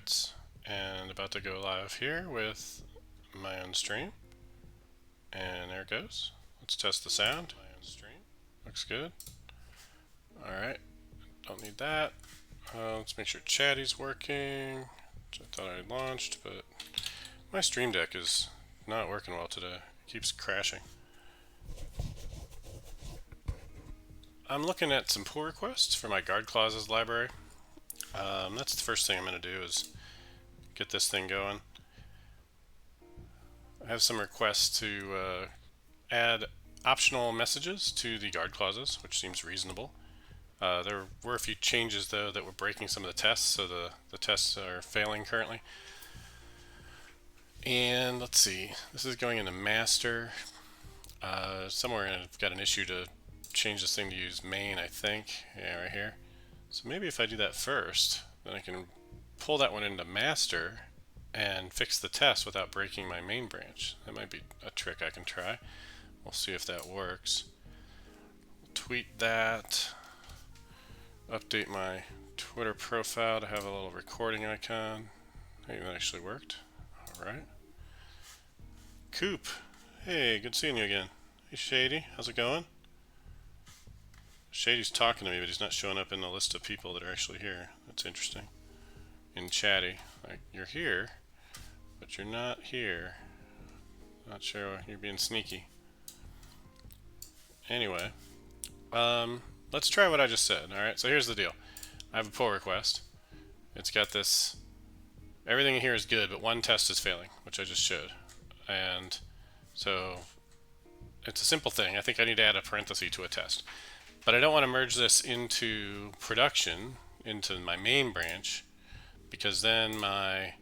secrets, and about to go live here with my own stream. And there it goes. Let's test the sound. My own stream. Looks good. Alright, don't need that. Let's make sure chatty's working, which I thought I had launched, but my stream deck is not working well today. It keeps crashing. I'm looking at some pull requests for my guard clauses library. That's the first thing I'm going to do is get this thing going. I have some requests to add optional messages to the guard clauses, which seems reasonable. There were a few changes though that were breaking some of the tests, so the tests are failing currently. And let's see, this is going into master. Somewhere I've got an issue to change this thing to use main, I think. Yeah, right here. So maybe if I do that first, then I can pull that one into master and fix the test without breaking my main branch. That might be a trick I can try. We'll see if that works. Tweet that. Update my Twitter profile to have a little recording icon. Hey, that actually worked. Alright. Coop. Hey, good seeing you again. Hey Shady, how's it going? Shady's talking to me, but he's not showing up in the list of people that are actually here. That's interesting. In chatty. Like, you're here, but you're not here. Not sure, you're being sneaky. Anyway, let's try what I just said. Alright, so here's the deal. I have a pull request. It's got this, everything in here is good, but one test is failing, which I just showed. And so it's a simple thing. I think I need to add a parenthesis to a test. But I don't want to merge this into production, into my main branch, because then my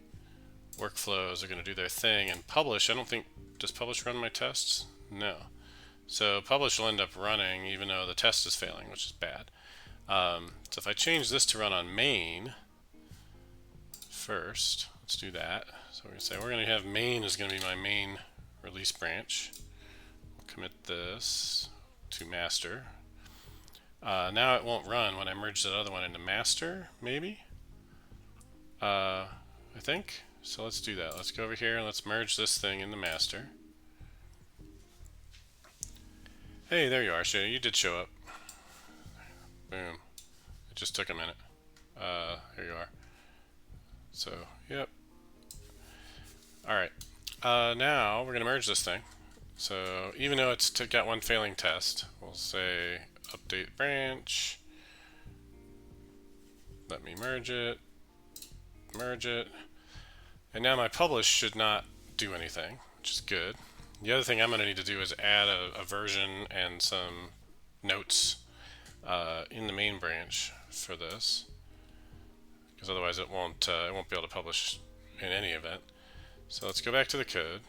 workflows are going to do their thing. And publish, I don't think, does publish run my tests? No. So publish will end up running even though the test is failing, which is bad. So if I change this to run on main first, let's do that. So we're going to say we're going to have main is going to be my main release branch. We'll commit this to master. Now it won't run when I merge that other one into master, maybe? I think. So let's do that. Let's go over here and let's merge this thing into master. Hey, there you are, Shay. You did show up. Boom. It just took a minute. Here you are. So, yep. Alright. Now we're going to merge this thing. So even though it's got one failing test, we'll say update branch. Let me merge it. Merge it. And now my publish should not do anything, which is good. The other thing I'm going to need to do is add a version and some notes in the main branch for this, because otherwise it won't be able to publish in any event. So let's go back to the code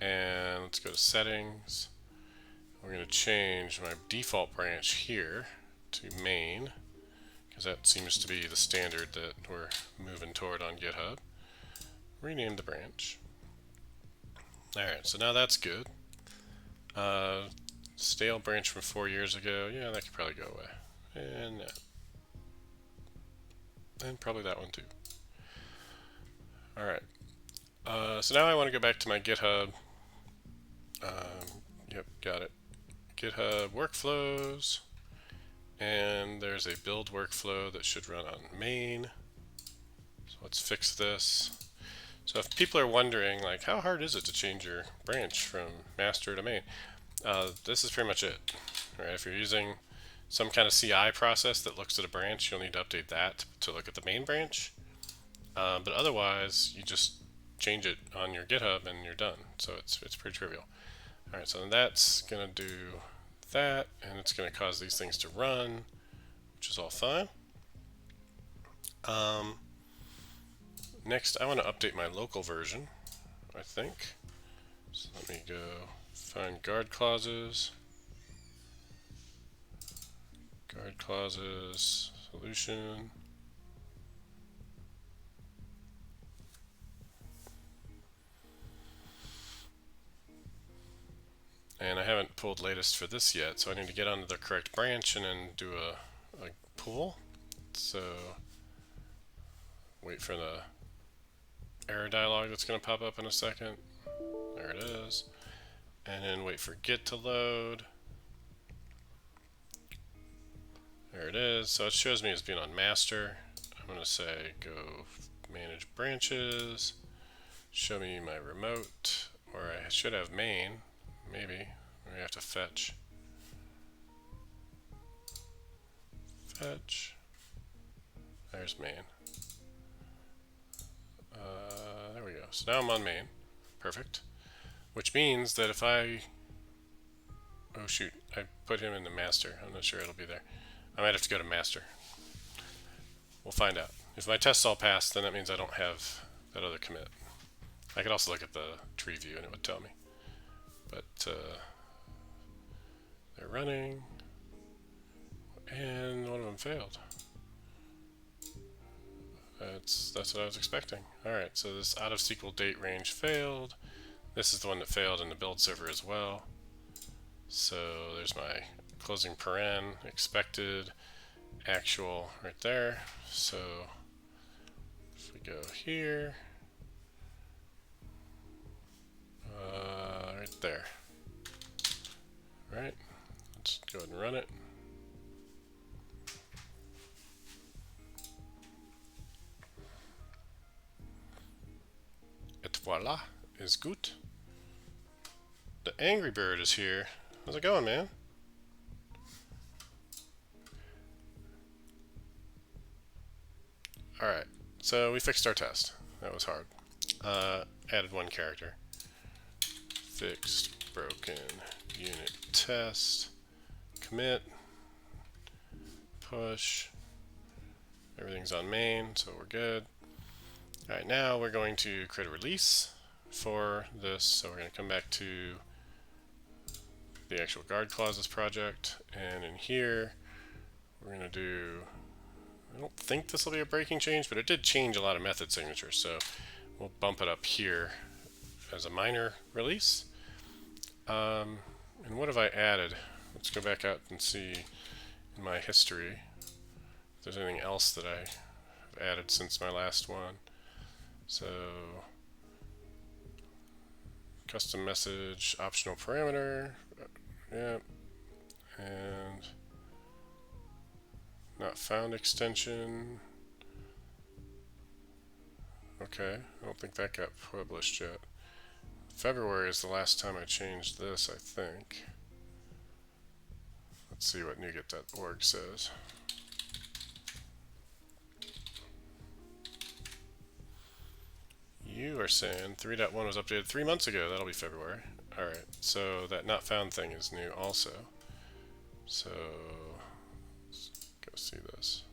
and let's go to settings. We're going to change my default branch here to main, because that seems to be the standard that we're moving toward on GitHub. Rename the branch. Alright, so now that's good. Stale branch from 4 years ago. Yeah, that could probably go away. And that. And probably that one too. Alright. So now I want to go back to my GitHub. Yep, got it. GitHub workflows. And there's a build workflow that should run on main. So let's fix this. So if people are wondering, like, how hard is it to change your branch from master to main? This is pretty much it. Right? If you're using some kind of CI process that looks at a branch, you'll need to update that to look at the main branch. But otherwise, you just change it on your GitHub and you're done. So it's pretty trivial. All right, so that's going to do that, and it's going to cause these things to run, which is all fine. Next, I want to update my local version, I think. So let me go find guard clauses. Guard clauses, solution. And I haven't pulled latest for this yet, so I need to get onto the correct branch and then do a pull. So wait for the error dialog that's going to pop up in a second. There it is. And then wait for Git to load. There it is. So it shows me as being on master. I'm going to say go manage branches. Show me my remote. Or I should have main. Maybe. We have to fetch. Fetch. There's main. There we go. So now I'm on main. Perfect. Which means that if I... Oh shoot, I put him in the master. I'm not sure it'll be there. I might have to go to master. We'll find out. If my tests all pass, then that means I don't have that other commit. I could also look at the tree view and it would tell me. But they're running. And one of them failed. That's what I was expecting. Alright, so this out of SQL date range failed. This is the one that failed in the build server as well. So there's my closing paren, expected, actual right there. So if we go here, right there. Right, let's go ahead and run it. Et voila, is good. The Angry Bird is here. How's it going, man? Alright, so we fixed our test. That was hard. Added one character. Fixed broken unit test. Commit. Push. Everything's on main, so we're good. Alright, now we're going to create a release for this. So we're going to come back to the actual guard clauses project, and in here we're going to do, I don't think this will be a breaking change, but it did change a lot of method signatures, so we'll bump it up here as a minor release. And what have I added? Let's go back out and see in my history if there's anything else that I have added since my last one. So custom message, optional parameter, yep, and not found extension. Okay, I don't think that got published yet. February is the last time I changed this, I think. Let's see what NuGet.org says. You are saying 3.1 was updated 3 months ago. That'll be February. Alright, so that not found thing is new also. So let's go see this.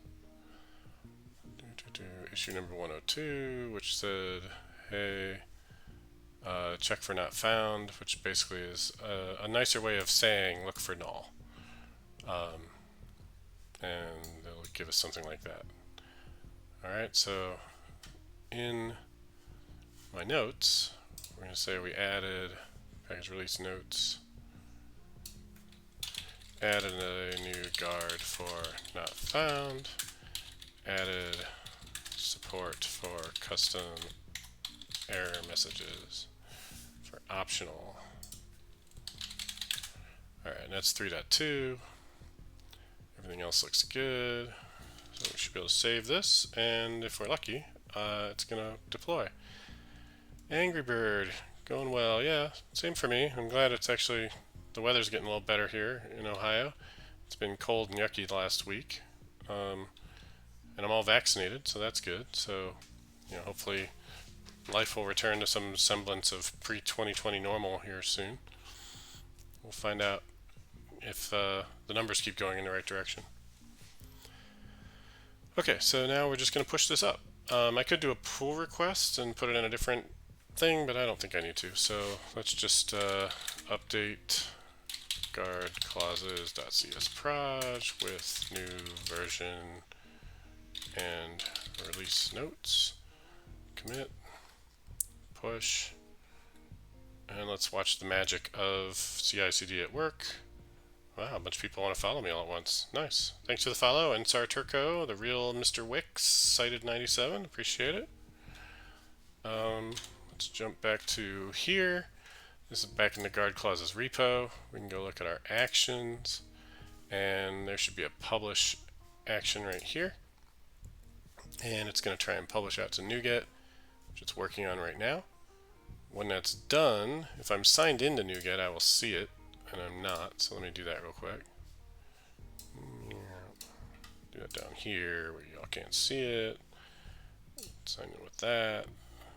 Issue number 102, which said, hey, check for not found, which basically is a nicer way of saying look for null. And it'll give us something like that. Alright, so in my notes, we're going to say we added package release notes, added a new guard for not found, added support for custom error messages for optional. Alright, and that's 3.2. Everything else looks good. So we should be able to save this, and if we're lucky, it's going to deploy. Angry Bird, going well. Yeah, same for me. I'm glad it's actually, the weather's getting a little better here in Ohio. It's been cold and yucky the last week. And I'm all vaccinated, so that's good. So, you know, hopefully life will return to some semblance of pre-2020 normal here soon. We'll find out if the numbers keep going in the right direction. Okay, so now we're just going to push this up. I could do a pull request and put it in a different thing, but I don't think I need to. So let's just update guard clauses.csproj with new version and release notes. Commit, push, and let's watch the magic of CI/CD at work. Wow, a bunch of people want to follow me all at once. Nice. Thanks for the follow. And Sar Turco, the real Mr. Wix, cited 97. Appreciate it. Let's jump back to here. This is back in the guard clauses repo. We can go look at our actions, and there should be a publish action right here. And it's going to try and publish out to NuGet, which it's working on right now. When that's done, if I'm signed into NuGet, I will see it, and I'm not. So let me do that real quick. Do that down here where y'all can't see it. Sign in with that.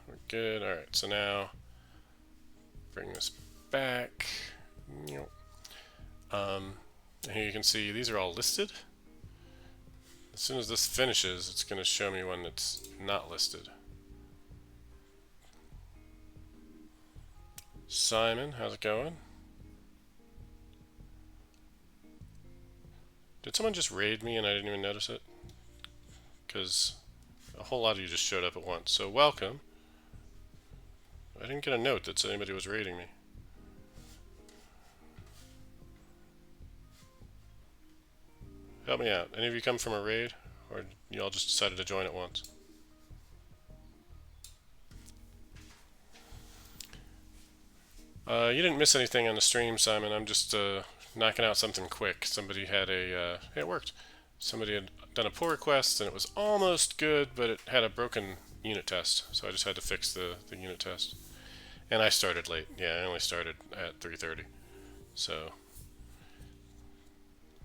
We're good. All right. So now bring this back. And here you can see these are all listed. As soon as this finishes, it's going to show me one that's not listed. Simon, how's it going? Did someone just raid me and I didn't even notice it? Because a whole lot of you just showed up at once. So welcome. I didn't get a note that said anybody was raiding me. Help me out. Any of you come from a raid? Or y'all just decided to join at once? You didn't miss anything on the stream, Simon. I'm just knocking out something quick. Somebody had a... it worked. Somebody had done a pull request and it was almost good, but it had a broken unit test. So I just had to fix the unit test. And I started late. Yeah, I only started at 3:30. So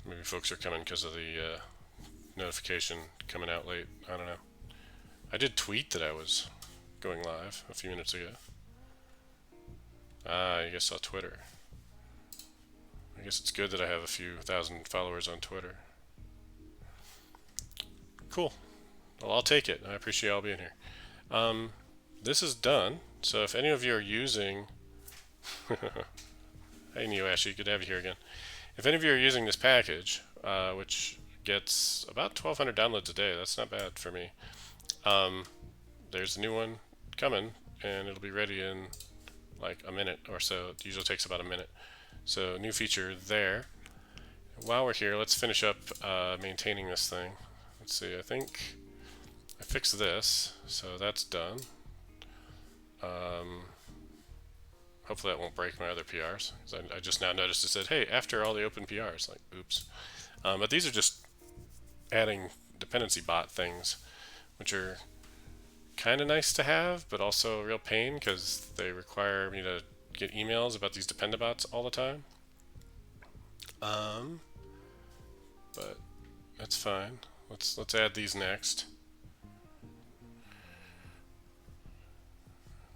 maybe folks are coming because of the notification coming out late. I don't know. I did tweet that I was going live a few minutes ago. Ah, you guys saw Twitter. I guess it's good that I have a few thousand followers on Twitter. Cool. Well, I'll take it. I appreciate y'all being here. This is done. So if any of you are using... Hey, NeoAshy, good to have you here again. If any of you are using this package, which gets about 1,200 downloads a day, that's not bad for me. There's a new one coming, and it'll be ready in like a minute or so. It usually takes about a minute. So new feature there. While we're here, let's finish up maintaining this thing. Let's see, I think I fixed this, so that's done. Hopefully that won't break my other PRs. I just now noticed it said, hey, after all the open PRs, like, oops. But these are just adding dependency bot things, which are kind of nice to have, but also a real pain because they require me to get emails about these dependabots all the time. But that's fine. Let's add these next.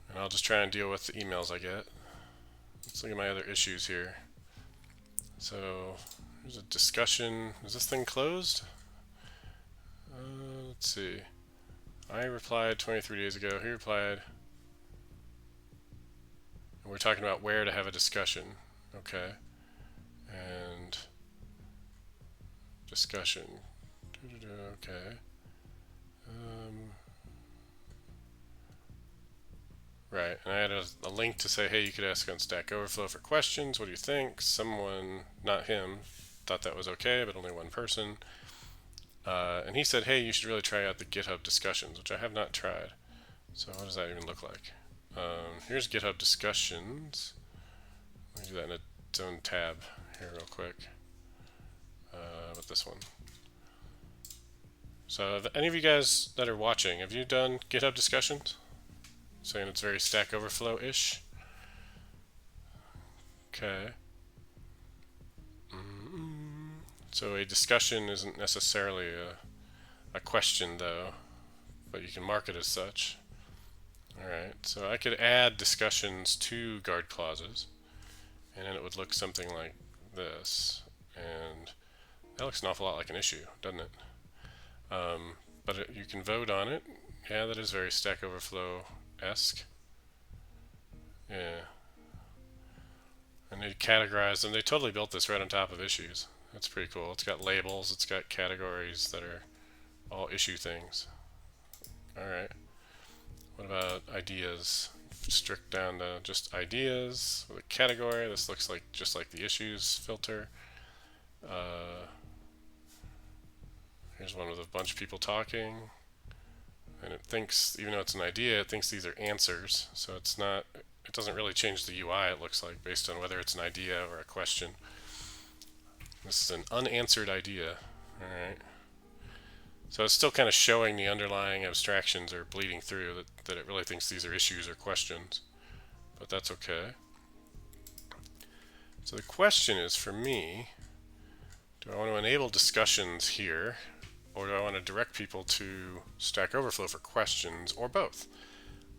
And I'll just try and deal with the emails I get. Let's look at my other issues here. So there's a discussion. Is this thing closed? Let's see. I replied 23 days ago. He replied. And we're talking about where to have a discussion. Okay. And discussion. Okay. Right, and I had a link to say, hey, you could ask on Stack Overflow for questions. What do you think? Someone, not him, thought that was okay, but only one person. And he said, hey, you should really try out the GitHub discussions, which I have not tried. So what does that even look like? Here's GitHub discussions. Let me do that in its own tab here real quick. With this one. So have any of you guys that are watching, have you done GitHub discussions? Saying it's very Stack Overflow-ish. Okay. So a discussion isn't necessarily a question, though, but you can mark it as such. Alright, so I could add discussions to guard clauses, and then it would look something like this. And that looks an awful lot like an issue, doesn't it? But you can vote on it. Yeah, that is very Stack Overflow-esque. Yeah. And they categorize them. They totally built this right on top of issues. That's pretty cool. It's got labels. It's got categories that are all issue things. Alright. What about ideas? Strict down to just ideas with a category. This looks like just like the issues filter. Here's one with a bunch of people talking. And it thinks, even though it's an idea, it thinks these are answers. So it doesn't really change the UI, it looks like, based on whether it's an idea or a question. This is an unanswered idea. Alright. So it's still kind of showing the underlying abstractions are bleeding through, that it really thinks these are issues or questions. But that's okay. So the question is, for me, do I want to enable discussions here, or do I want to direct people to Stack Overflow for questions, or both?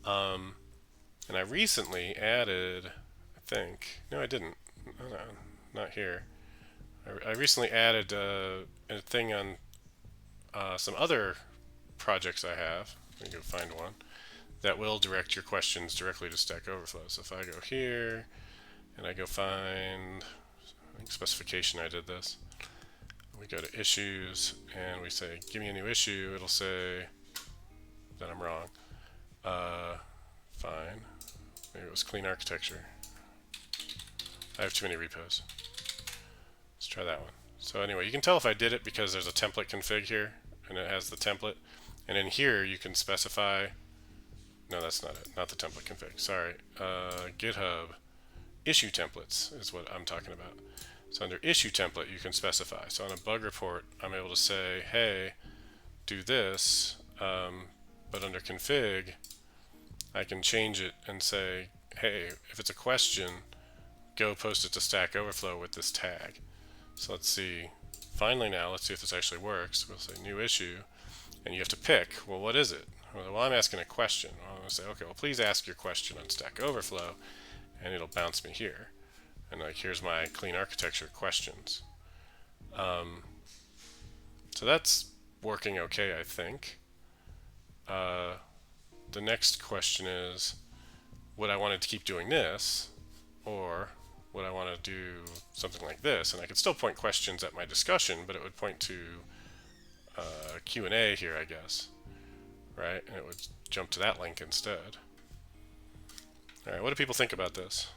And I recently added, I think, no I didn't, no, not here. I recently added a thing on some other projects I have. Let me go find one that will direct your questions directly to Stack Overflow. So if I go here and I go find, I think specification, I did this. We go to issues and we say give me a new issue. It'll say that I'm wrong. Fine. Maybe it was clean architecture. I have too many repos. Let's try that one. So anyway, you can tell if I did it because there's a template config here and it has the template. And in here you can specify, no that's not it, not the template config, sorry. GitHub issue templates is what I'm talking about. So under issue template you can specify. So on a bug report I'm able to say, hey, do this, but under config I can change it and say, hey, if it's a question, go post it to Stack Overflow with this tag. So let's see, finally now, let's see if this actually works. We'll say new issue, and you have to pick, well, what is it? Well, I'm asking a question. I'm going to say, okay, well, please ask your question on Stack Overflow, and it'll bounce me here. And like, here's my clean architecture questions. So that's working okay, I think. The next question is, would I want to keep doing this, or would I want to do something like this? And I could still point questions at my discussion, but it would point to Q&A here, I guess, right? And it would jump to that link instead. All right, what do people think about this?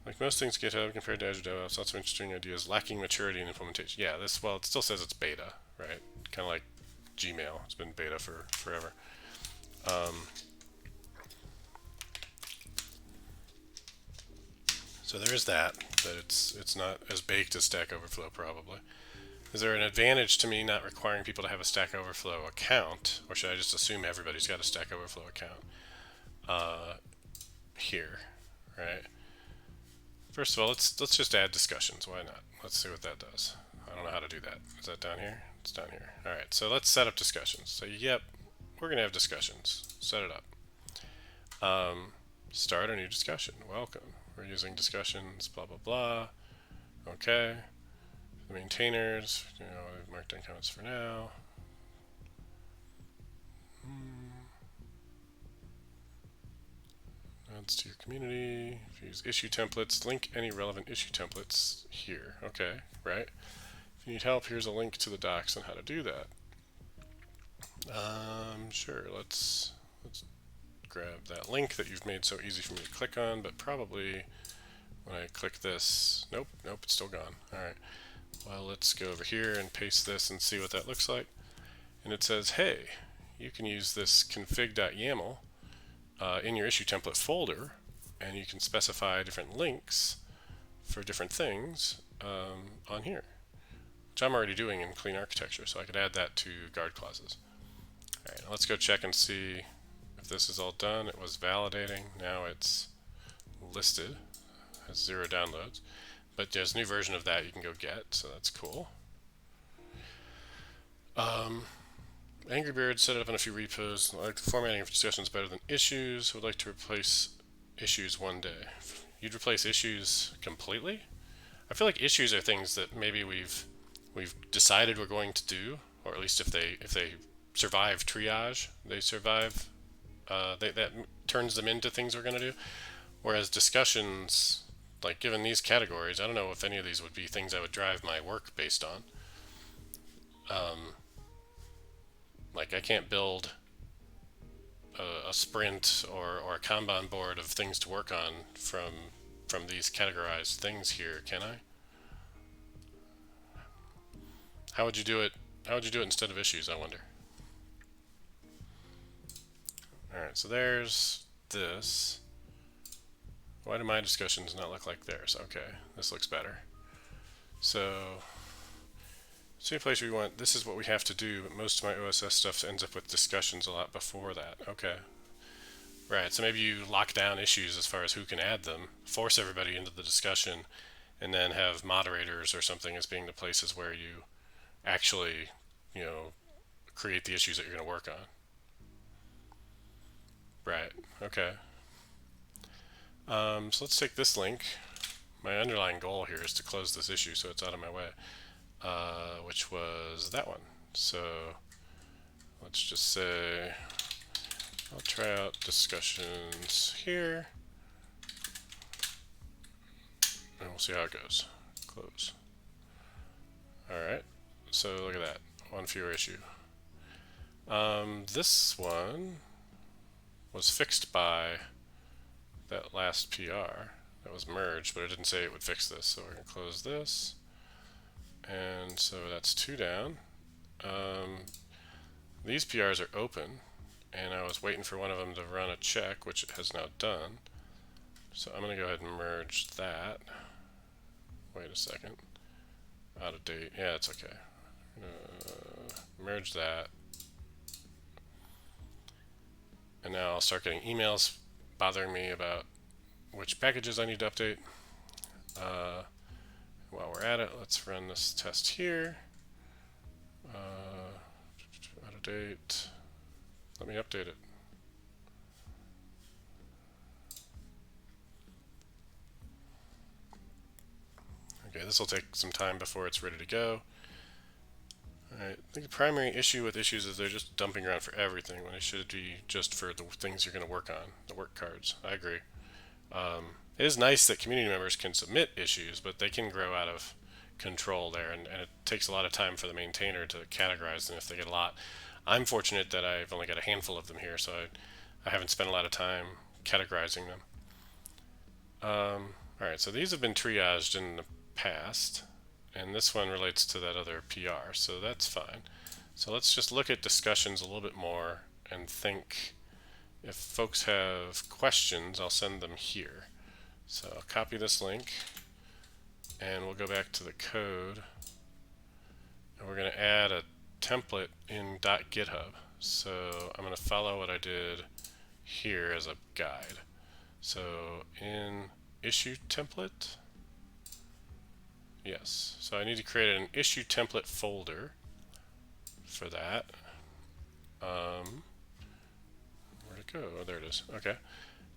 Like most things GitHub compared to Azure DevOps, lots of interesting ideas, lacking maturity in implementation. Yeah, well, it still says it's beta, right? Kind of like Gmail. It's been beta for forever. So there is that it's not as baked as Stack Overflow probably. Is there an advantage to me not requiring people to have a Stack Overflow account, or should I just assume everybody's got a Stack Overflow account here, right? First of all, let's just add discussions. Why not? Let's see what that does. I don't know how to do that. Is that down here? It's down here. All right, so let's set up discussions. So yep, we're gonna have discussions. Set it up. Start a new discussion. Welcome. We're using discussions, blah, blah, blah. Okay. The maintainers, I've marked down comments for now. Adds to your community. If you use issue templates, link any relevant issue templates here. Okay, right. If you need help, here's a link to the docs on how to do that. Sure, let's grab that link that you've made so easy for me to click on, but probably when I click this, nope, it's still gone. Alright, well, let's go over here and paste this and see what that looks like. And it says, hey, you can use this config.yaml in your issue template folder, and you can specify different links for different things on here, which I'm already doing in clean architecture, so I could add that to guard clauses. Alright, let's go check and see if this is all done. It was validating. Now it's listed. Has 0 downloads. But there's a new version of that you can go get, so that's cool. Angry Bird set it up in a few repos. I like the formatting for discussions better than issues. Would like to replace issues one day. You'd replace issues completely? I feel like issues are things that maybe we've decided we're going to do, or at least if they survive triage, they survive. That turns them into things we're going to do. Whereas discussions, like given these categories, I don't know if any of these would be things I would drive my work based on. Like I can't build a sprint or a Kanban board of things to work on from these categorized things here, can I? How would you do it? How would you do it instead of issues, I wonder? Alright, so there's this. Why do my discussions not look like theirs? Okay, this looks better. So, same place we want, this is what we have to do, but most of my OSS stuff ends up with discussions a lot before that. Okay. Right, so maybe you lock down issues as far as who can add them, force everybody into the discussion, and then have moderators or something as being the places where you actually, create the issues that you're going to work on. Right, okay. So let's take this link. My underlying goal here is to close this issue so it's out of my way, which was that one. So let's just say I'll try out discussions here, and we'll see how it goes. Close. Alright, so look at that. One fewer issue. This one was fixed by that last PR that was merged, but it didn't say it would fix this, so we're going to close this. And so that's 2 down. These PRs are open, and I was waiting for one of them to run a check, which it has now done. So I'm going to go ahead and merge that. Wait a second. Out of date. Yeah, it's okay. Merge that. And now I'll start getting emails bothering me about which packages I need to update. While we're at it, let's run this test here. Out of date. Let me update it. Okay, this will take some time before it's ready to go. Alright, I think the primary issue with issues is they're just dumping around for everything when it should be just for the things you're going to work on, the work cards. I agree. It is nice that community members can submit issues, but they can grow out of control there, and it takes a lot of time for the maintainer to categorize them if they get a lot. I'm fortunate that I've only got a handful of them here, so I haven't spent a lot of time categorizing them. Alright, so these have been triaged in the past, and this one relates to that other PR, so that's fine. So let's just look at discussions a little bit more and think if folks have questions, I'll send them here. So I'll copy this link, and we'll go back to the code, and we're going to add a template in .github. So I'm going to follow what I did here as a guide. So in issue template, yes, so I need to create an issue template folder for that. Where'd it go? Oh, there it is. Okay.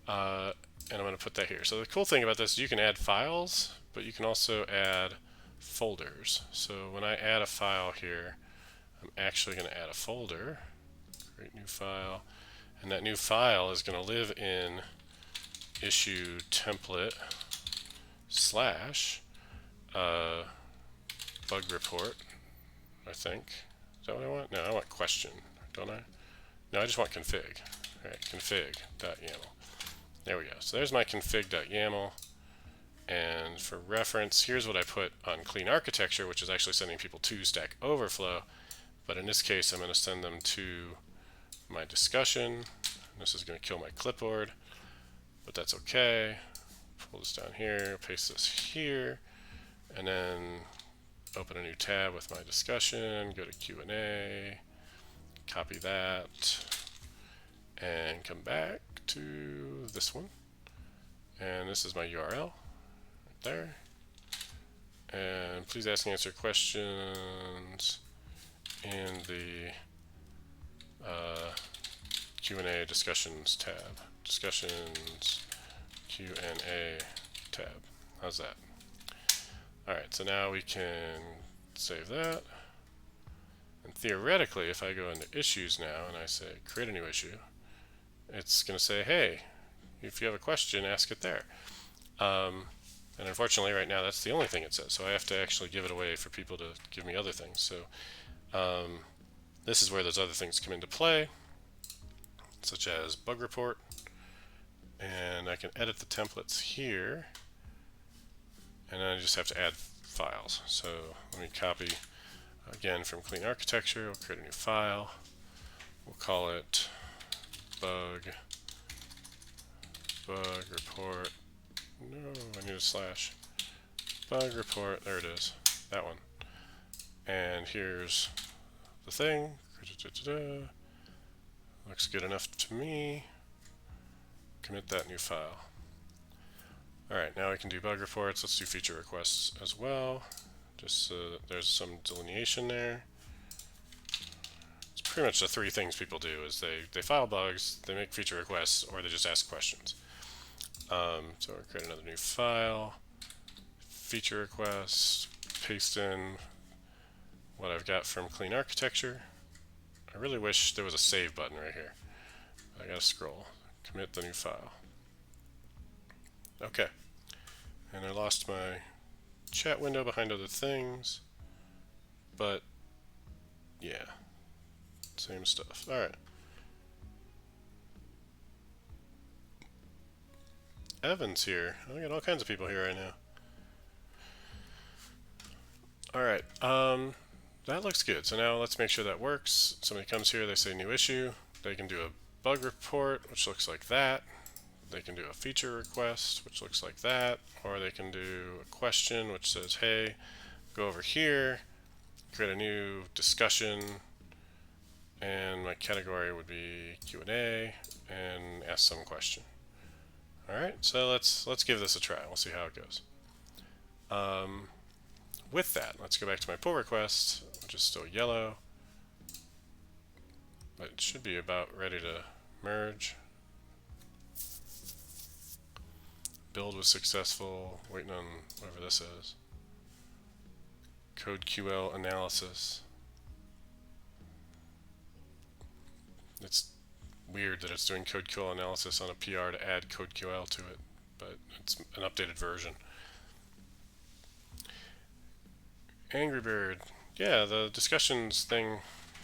And I'm going to put that here. So the cool thing about this is you can add files, but you can also add folders. So when I add a file here, I'm actually going to add a folder, create new file, and that new file is going to live in issue template / bug report, I think. Is that what I want? No, I want question, don't I? No, I just want config. Alright, config.yaml. There we go. So there's my config.yaml. And for reference, here's what I put on clean architecture, which is actually sending people to Stack Overflow. But in this case, I'm going to send them to my discussion. This is going to kill my clipboard, but that's okay. Pull this down here, paste this here, and then open a new tab with my discussion, go to Q&A, copy that, and come back to this one. And this is my URL right there. And please ask and answer questions in the Q&A discussions tab. Discussions Q&A tab. How's that? Alright, so now we can save that. And theoretically, if I go into issues now and I say create a new issue, it's going to say, hey, if you have a question, ask it there. And unfortunately, right now, that's the only thing it says. So I have to actually give it away for people to give me other things. So this is where those other things come into play, such as bug report. And I can edit the templates here. And then I just have to add files. So let me copy again from clean architecture. We'll create a new file. We'll call it bug report. No, I need a slash. Bug report, there it is, that one. And here's the thing. Looks good enough to me. Commit that new file. Alright, now I can do bug reports. Let's do feature requests as well. Just so that there's some delineation there. It's pretty much the three things people do is they file bugs, they make feature requests, or they just ask questions. So we'll create another new file. Feature requests, paste in what I've got from clean architecture. I really wish there was a save button right here. I gotta scroll. Commit the new file. Okay. And I lost my chat window behind other things. But yeah. Same stuff. Alright. Evan's here. I got all kinds of people here right now. Alright. That looks good. So now let's make sure that works. Somebody comes here, they say new issue. They can do a bug report, which looks like that. They can do a feature request, which looks like that. Or they can do a question, which says, hey, go over here, create a new discussion, and my category would be Q&A, and ask some question. Alright, so let's give this a try. We'll see how it goes. With that, let's go back to my pull request, which is still yellow, but it should be about ready to merge. Build was successful, waiting on whatever this is. Code QL analysis. It's weird that it's doing code QL analysis on a PR to add code QL to it, but it's an updated version. Angry Bird. Yeah, the discussions thing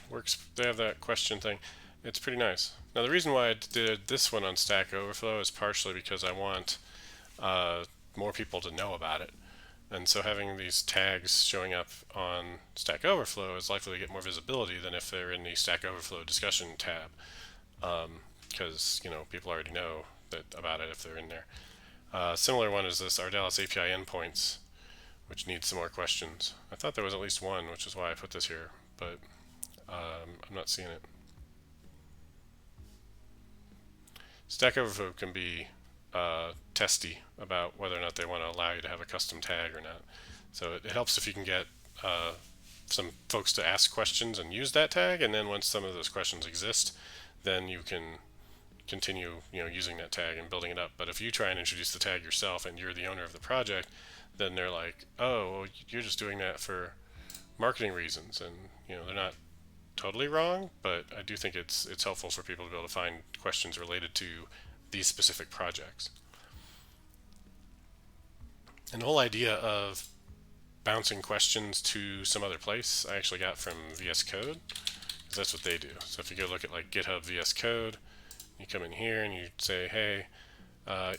works. They have that question thing. It's pretty nice. Now the reason why I did this one on Stack Overflow is partially because I want more people to know about it. And so having these tags showing up on Stack Overflow is likely to get more visibility than if they're in the Stack Overflow discussion tab. Because people already know about it if they're in there. Similar one is this Ardalis API endpoints, which needs some more questions. I thought there was at least one, which is why I put this here, but I'm not seeing it. Stack Overflow can be testy about whether or not they want to allow you to have a custom tag or not. So it helps if you can get some folks to ask questions and use that tag, and then once some of those questions exist, then you can continue using that tag and building it up. But if you try and introduce the tag yourself and you're the owner of the project, then they're like, oh, well, you're just doing that for marketing reasons, and they're not totally wrong, but I do think it's helpful for people to be able to find questions related to these specific projects. And the whole idea of bouncing questions to some other place I actually got from VS Code, because that's what they do. So if you go look at like GitHub VS Code, you come in here and you say, hey,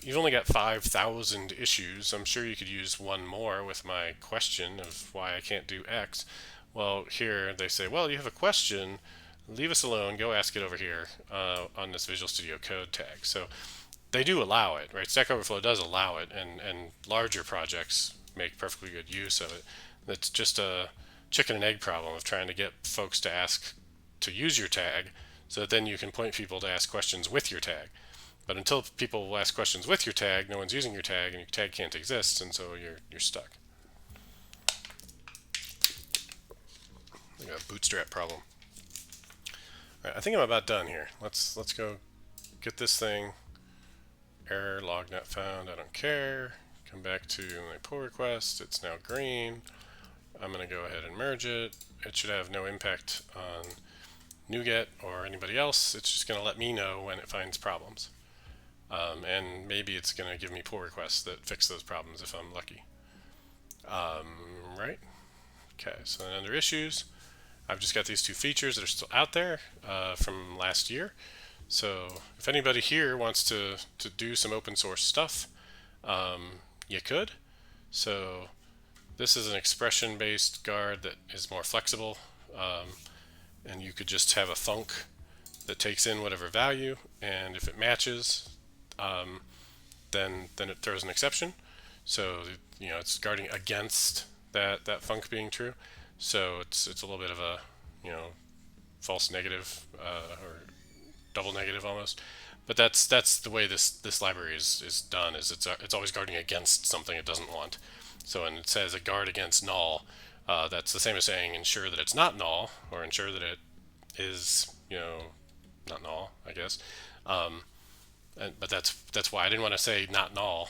you've only got 5,000 issues. I'm sure you could use one more with my question of why I can't do X. Well, here they say, well, you have a question. Leave us alone. Go ask it over here on this Visual Studio Code tag. So they do allow it, right? Stack Overflow does allow it, and larger projects make perfectly good use of it. It's just a chicken and egg problem of trying to get folks to ask to use your tag so that then you can point people to ask questions with your tag. But until people will ask questions with your tag, no one's using your tag, and your tag can't exist, and so you're stuck. I got a bootstrap problem. All right, I think I'm about done here. Let's go get this thing. Error log not found. I don't care. Come back to my pull request. It's now green. I'm going to go ahead and merge it. It should have no impact on NuGet or anybody else. It's just going to let me know when it finds problems. And maybe it's going to give me pull requests that fix those problems if I'm lucky. Right? Okay, so then under issues, I've just got these two features that are still out there from last year. So if anybody here wants to do some open source stuff, you could. So this is an expression-based guard that is more flexible, and you could just have a thunk that takes in whatever value, and if it matches, then it throws an exception. So it's guarding against that func being true. So it's a little bit of a false negative or double negative almost. But that's the way this library is done. Is it's always guarding against something it doesn't want. So when it says a guard against null, that's the same as saying ensure that it's not null or ensure that it is not null, I guess. But that's why I didn't want to say not null,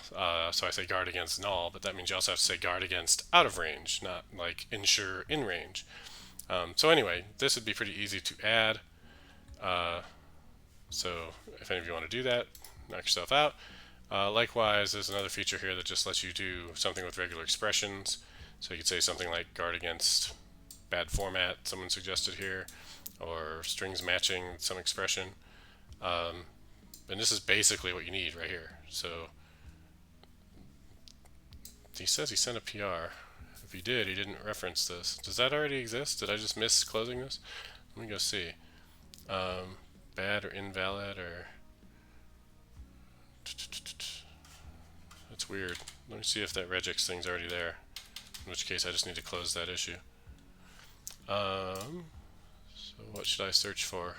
so I say guard against null, but that means you also have to say guard against out of range, not like ensure in range. So anyway, this would be pretty easy to add. So if any of you want to do that, knock yourself out. Likewise, there's another feature here that just lets you do something with regular expressions. So you could say something like guard against bad format, someone suggested here, or strings matching some expression. And this is basically what you need right here. So he says he sent a PR. If he did, he didn't reference this. Does that already exist? Did I just miss closing this? Let me go see. Bad or invalid or... That's weird. Let me see if that regex thing's already there. In which case I just need to close that issue. So what should I search for?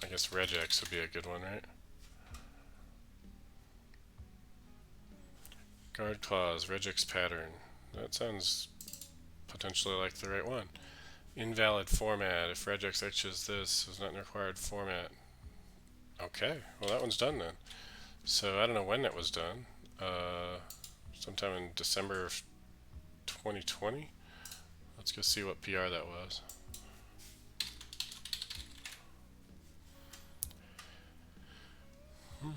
I guess regex would be a good one, right? Guard clause, regex pattern. That sounds potentially like the right one. Invalid format. If regex etches this, is not in required format. Okay, well that one's done then. So I don't know when that was done. Sometime in December of 2020. Let's go see what PR that was. Hmm,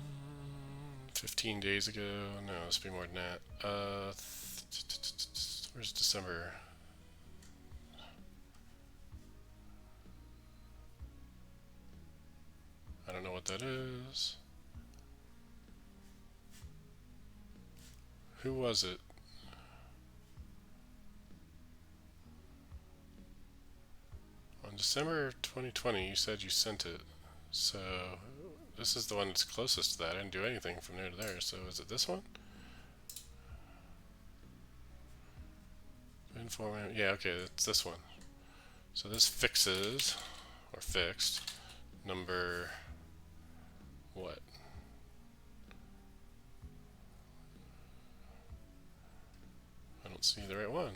15 days ago. No, this would be more than that. Where's December? I don't know what that is. Who was it? On December 2020, you said you sent it. So this is the one that's closest to that. I didn't do anything from there to there. So is it this one? Inform. Yeah, okay, it's this one. So this fixes, or fixed, number what? I don't see the right one.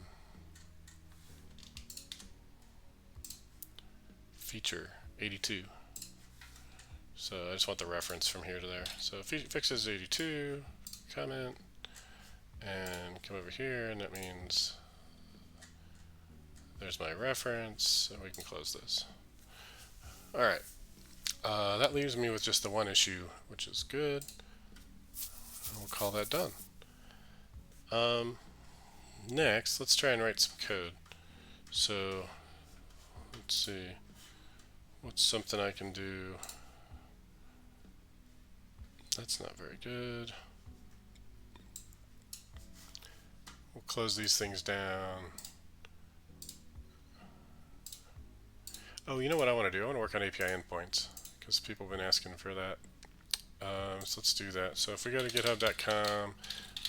Feature 82. So I just want the reference from here to there. So fixes 82, comment, and come over here, and that means there's my reference, and we can close this. Alright, that leaves me with just the one issue, which is good. We'll call that done. Next, let's try and write some code. So, let's see. What's something I can do? That's not very good. We'll close these things down. Oh, you know what I want to do? I want to work on API endpoints because people have been asking for that. So let's do that. So if we go to github.com,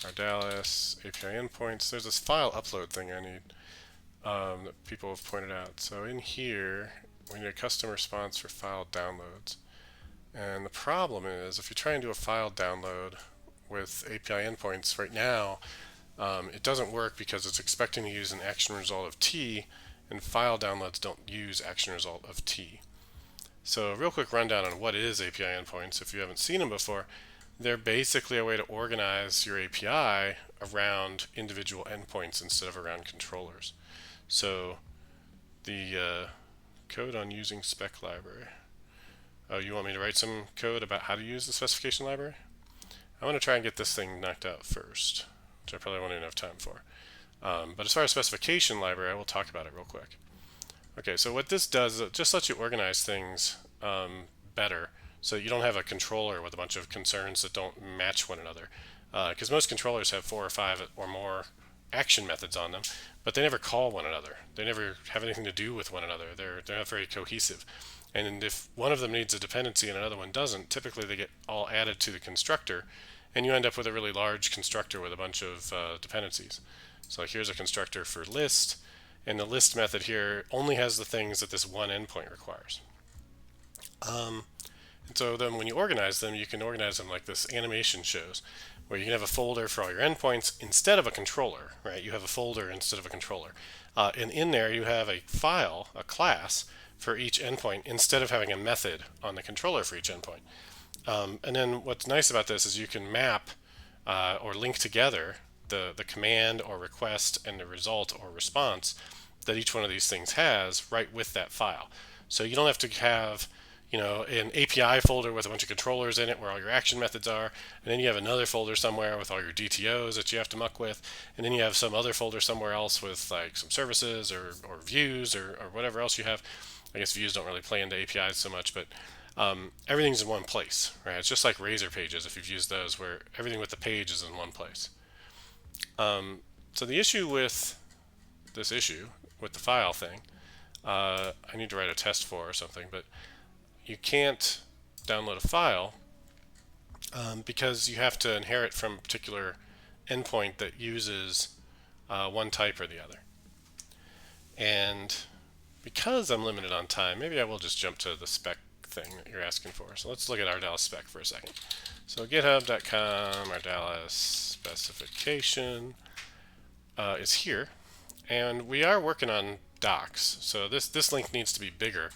Ardalis, API endpoints, there's this file upload thing I need that people have pointed out. So in here, we need a custom response for file downloads. And the problem is, if you try and do a file download with API endpoints right now, it doesn't work because it's expecting to use an action result of T, and file downloads don't use action result of T. So a real quick rundown on what is API endpoints, if you haven't seen them before. They're basically a way to organize your API around individual endpoints instead of around controllers. So the code on using spec library. Oh, you want me to write some code about how to use the specification library? I want to try and get this thing knocked out first, which I probably won't even have time for. But as far as specification library, I will talk about it real quick. Okay, so what this does is it just lets you organize things better, so you don't have a controller with a bunch of concerns that don't match one another. Because most controllers have 4 or 5 or more action methods on them, but they never call one another. They never have anything to do with one another. They're not very cohesive. And if one of them needs a dependency and another one doesn't, typically they get all added to the constructor, and you end up with a really large constructor with a bunch of dependencies. So here's a constructor for list, and the list method here only has the things that this one endpoint requires. And so then when you organize them, you can organize them like this animation shows, where you can have a folder for all your endpoints instead of a controller, right? You have a folder instead of a controller. And in there you have a file, a class, for each endpoint instead of having a method on the controller for each endpoint. And then what's nice about this is you can map or link together the command or request and the result or response that each one of these things has right with that file. So you don't have to have an API folder with a bunch of controllers in it where all your action methods are, and then you have another folder somewhere with all your DTOs that you have to muck with, and then you have some other folder somewhere else with like some services or views or whatever else you have. I guess views don't really play into APIs so much, but everything's in one place, right? It's just like Razor pages if you've used those, where everything with the page is in one place. So the issue with this issue with the file thing, I need to write a test for or something, but you can't download a file because you have to inherit from a particular endpoint that uses one type or the other. And because I'm limited on time, maybe I will just jump to the spec thing that you're asking for. So let's look at Ardalis spec for a second. So github.com Ardalis specification is here, and we are working on docs. So this link needs to be bigger.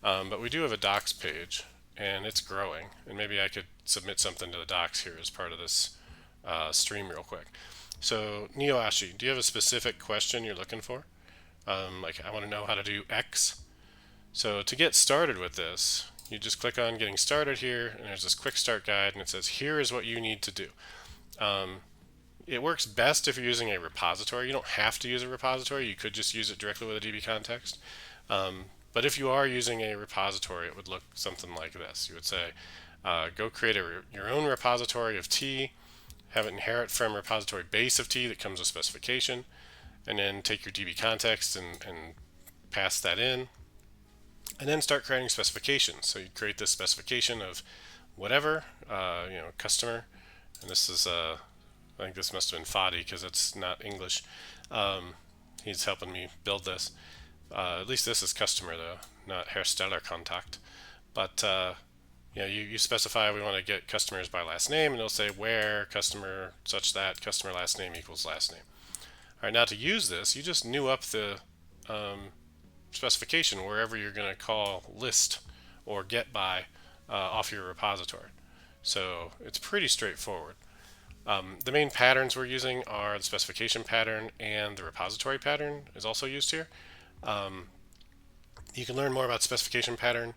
But we do have a docs page, and it's growing, and maybe I could submit something to the docs here as part of this stream real quick. So Neoashi, do you have a specific question you're looking for? Like I want to know how to do X. So to get started with this, you just click on getting started here, and there's this quick start guide, and it says here is what you need to do. It works best if you're using a repository. You don't have to use a repository. You could just use it directly with a DB context. But if you are using a repository, it would look something like this. You would say, go create your own repository of T, have it inherit from repository base of T that comes with specification, and then take your DB context and pass that in, and then start creating specifications. So you create this specification of whatever, customer, and this is, I think this must have been Fadi because it's not English. He's helping me build this. At least this is customer though, not Hersteller contact. But you specify we want to get customers by last name, and it'll say where customer such that customer last name equals last name. All right, now to use this, you just new up the specification wherever you're going to call list or get by off your repository. So it's pretty straightforward. The main patterns we're using are the specification pattern, and the repository pattern is also used here. You can learn more about specification pattern,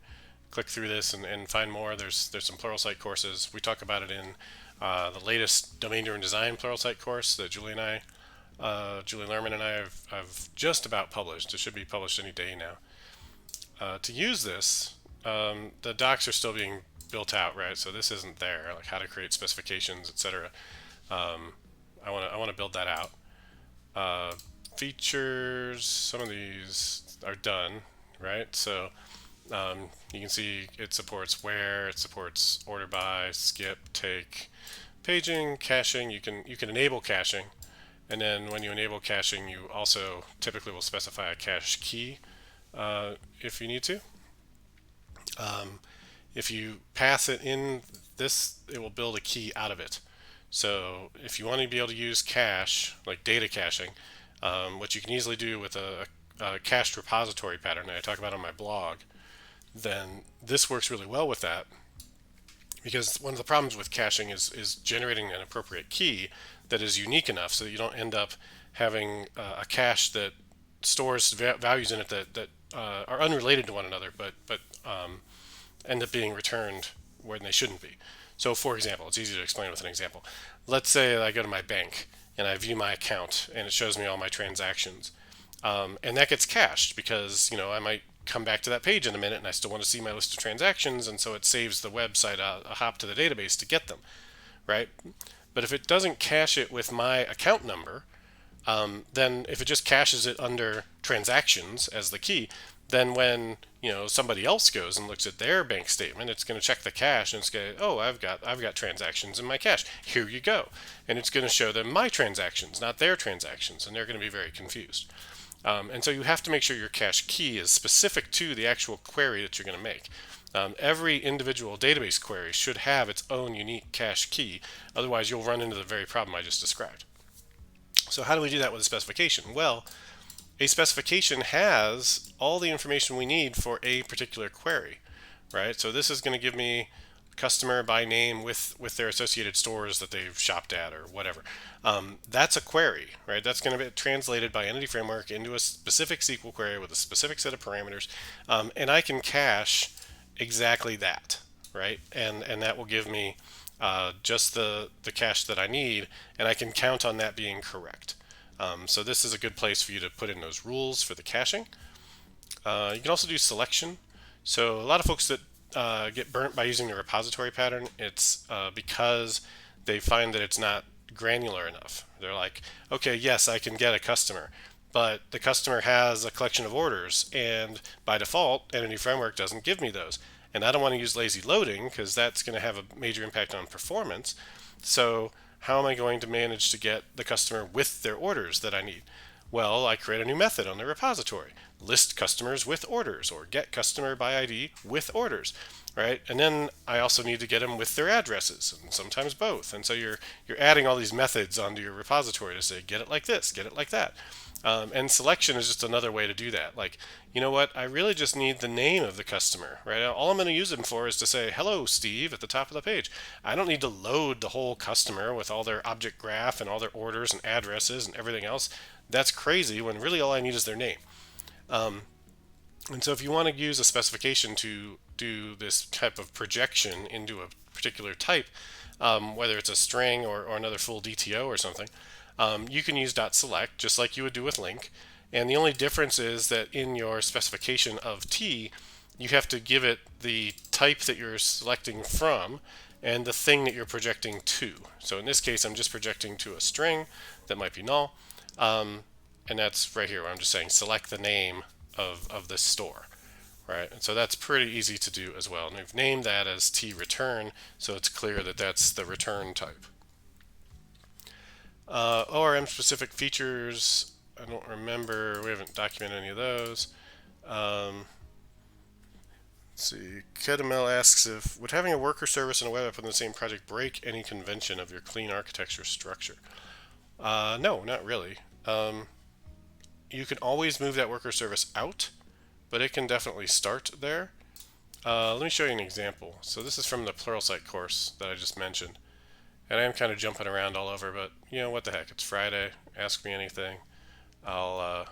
click through this and find more. There's some Pluralsight courses. We talk about it in the latest domain-driven design Pluralsight course that Julie Lerman and I have just about published. It should be published any day now. To use this, the docs are still being built out, right? So this isn't there, like how to create specifications, etc. I want to build that out. Features, some of these are done, right? So you can see it supports where, it supports order by, skip, take, paging, caching. You can enable caching, and then when you enable caching, you also typically will specify a cache key if you need to. If you pass it in this, it will build a key out of it. So if you want to be able to use cache, like data caching, which you can easily do with a cached repository pattern that I talk about on my blog, then this works really well with that, because one of the problems with caching is generating an appropriate key that is unique enough so that you don't end up having a cache that stores values in it that are unrelated to one another, but end up being returned when they shouldn't be. So for example, it's easy to explain with an example. Let's say that I go to my bank and I view my account and it shows me all my transactions. And that gets cached because I might come back to that page in a minute and I still want to see my list of transactions, and so it saves the website a hop to the database to get them, right? But if it doesn't cache it with my account number, then if it just caches it under transactions as the key, then when somebody else goes and looks at their bank statement, it's going to check the cache and it's going to, oh, I've got transactions in my cache. Here you go, and it's going to show them my transactions, not their transactions, and they're going to be very confused. And so you have to make sure your cache key is specific to the actual query that you're going to make. Every individual database query should have its own unique cache key. Otherwise, you'll run into the very problem I just described. So how do we do that with a specification? Well, a specification has all the information we need for a particular query, right? So this is going to give me customer by name with their associated stores that they've shopped at or whatever. That's a query, right? That's going to be translated by Entity Framework into a specific SQL query with a specific set of parameters, and I can cache exactly that, right? And that will give me just the cache that I need, and I can count on that being correct. So this is a good place for you to put in those rules for the caching. You can also do selection. So a lot of folks that get burnt by using the repository pattern, it's because they find that it's not granular enough. They're like, okay, yes, I can get a customer, but the customer has a collection of orders, and by default, Entity Framework doesn't give me those. And I don't want to use lazy loading because that's going to have a major impact on performance. So how am I going to manage to get the customer with their orders that I need? Well, I create a new method on the repository, list customers with orders, or get customer by ID with orders, right? And then I also need to get them with their addresses, and sometimes both. And so you're adding all these methods onto your repository to say, get it like this, get it like that. And selection is just another way to do that. Like, you know what? I really just need the name of the customer, right? All I'm going to use them for is to say, hello, Steve, at the top of the page. I don't need to load the whole customer with all their object graph and all their orders and addresses and everything else. That's crazy when really all I need is their name. And so if you want to use a specification to do this type of projection into a particular type, whether it's a string or another full DTO or something, you can use .select just like you would do with link. And the only difference is that in your specification of T, you have to give it the type that you're selecting from and the thing that you're projecting to. So in this case, I'm just projecting to a string that might be null. And that's right here where I'm just saying select the name of this store, right? And so that's pretty easy to do as well. And we've named that as tReturn, so it's clear that that's the return type. ORM specific features, I don't remember, we haven't documented any of those. Let's see, Kedamel asks if, would having a worker service and a web app in the same project break any convention of your clean architecture structure? No, not really. You can always move that worker service out, but it can definitely start there. Let me show you an example. So this is from the Pluralsight course that I just mentioned. And I am kind of jumping around all over, but you know, what the heck, it's Friday, ask me anything. I'll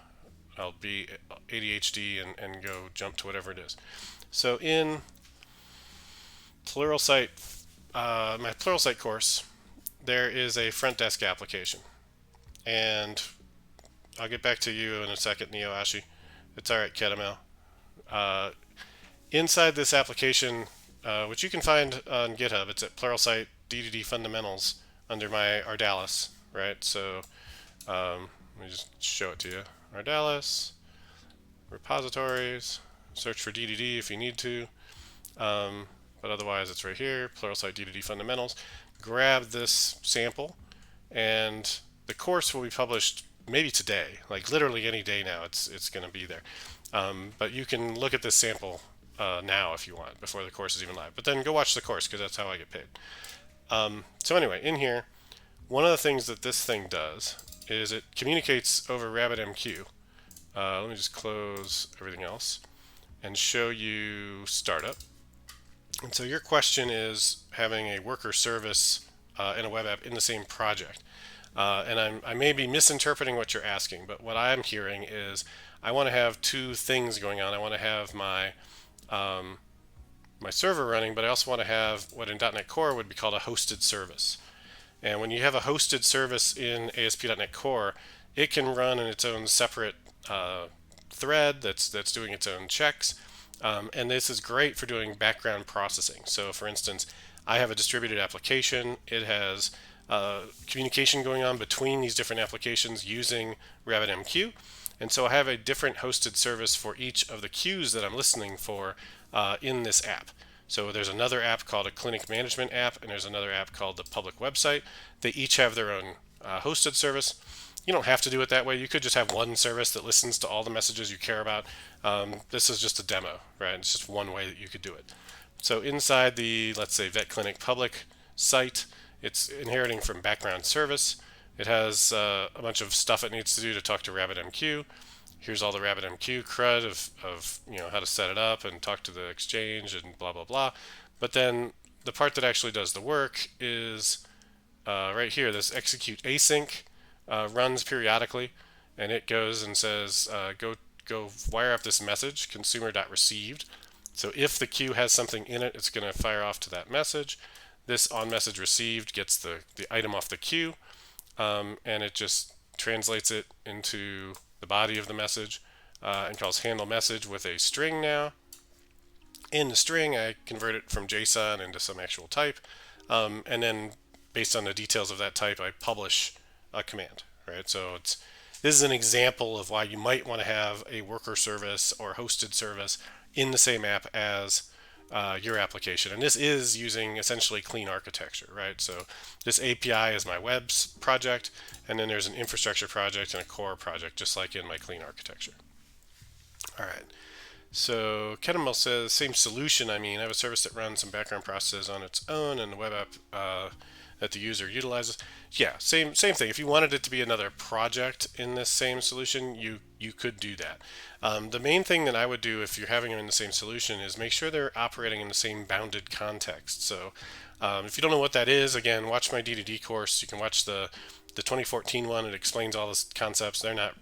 be ADHD and go jump to whatever it is. So in Pluralsight, my Pluralsight course, there is a front desk application. And I'll get back to you in a second, Neo-Ashi. It's alright, Kedamel. Inside this application, which you can find on GitHub, it's at Pluralsight DDD Fundamentals under my Ardalis, right? So let me just show it to you. Ardalis, repositories, search for DDD if you need to, but otherwise it's right here, Pluralsight DDD Fundamentals. Grab this sample, and the course will be published maybe today, like literally any day now. It's going to be there, but you can look at this sample now if you want, before the course is even live. But then go watch the course, because that's how I get paid. So anyway, in here, one of the things that this thing does is it communicates over RabbitMQ. Let me just close everything else and show you startup. And so your question is having a worker service and a web app in the same project. And I may be misinterpreting what you're asking, but what I'm hearing is I want to have two things going on. I want to have my my server running, but I also want to have what in .NET Core would be called a hosted service. And when you have a hosted service in ASP.NET Core, it can run in its own separate thread that's doing its own checks. And this is great for doing background processing. So for instance, I have a distributed application. It has communication going on between these different applications using RabbitMQ. And so I have a different hosted service for each of the queues that I'm listening for in this app. So there's another app called a clinic management app, and there's another app called the public website. They each have their own hosted service. You don't have to do it that way. You could just have one service that listens to all the messages you care about. This is just a demo, right? It's just one way that you could do it. So inside the, let's say, vet clinic public site, it's inheriting from background service. It has a bunch of stuff it needs to do to talk to RabbitMQ. Here's all the RabbitMQ crud of how to set it up and talk to the exchange and blah blah blah. But then the part that actually does the work is right here. This execute async runs periodically, and it goes and says go wire up this message consumer.received. So if the queue has something in it, it's going to fire off to that message. This on message received gets the item off the queue, and it just translates it into the body of the message and calls handle message with a string now. In the string, I convert it from JSON into some actual type, and then based on the details of that type, I publish a command. Right. So this is an example of why you might want to have a worker service or hosted service in the same app as your application. And this is using essentially clean architecture, right? So this API is my web's project, and then there's an infrastructure project and a core project, just like in my clean architecture. All right. So Kettlebell says, same solution. I have a service that runs some background processes on its own and the web app that the user utilizes. Yeah, same thing. If you wanted it to be another project in this same solution, you could do that. The main thing that I would do if you're having them in the same solution is make sure they're operating in the same bounded context. So if you don't know what that is, again, watch my D2D course. You can watch the 2014 one. It explains all the concepts. They're not,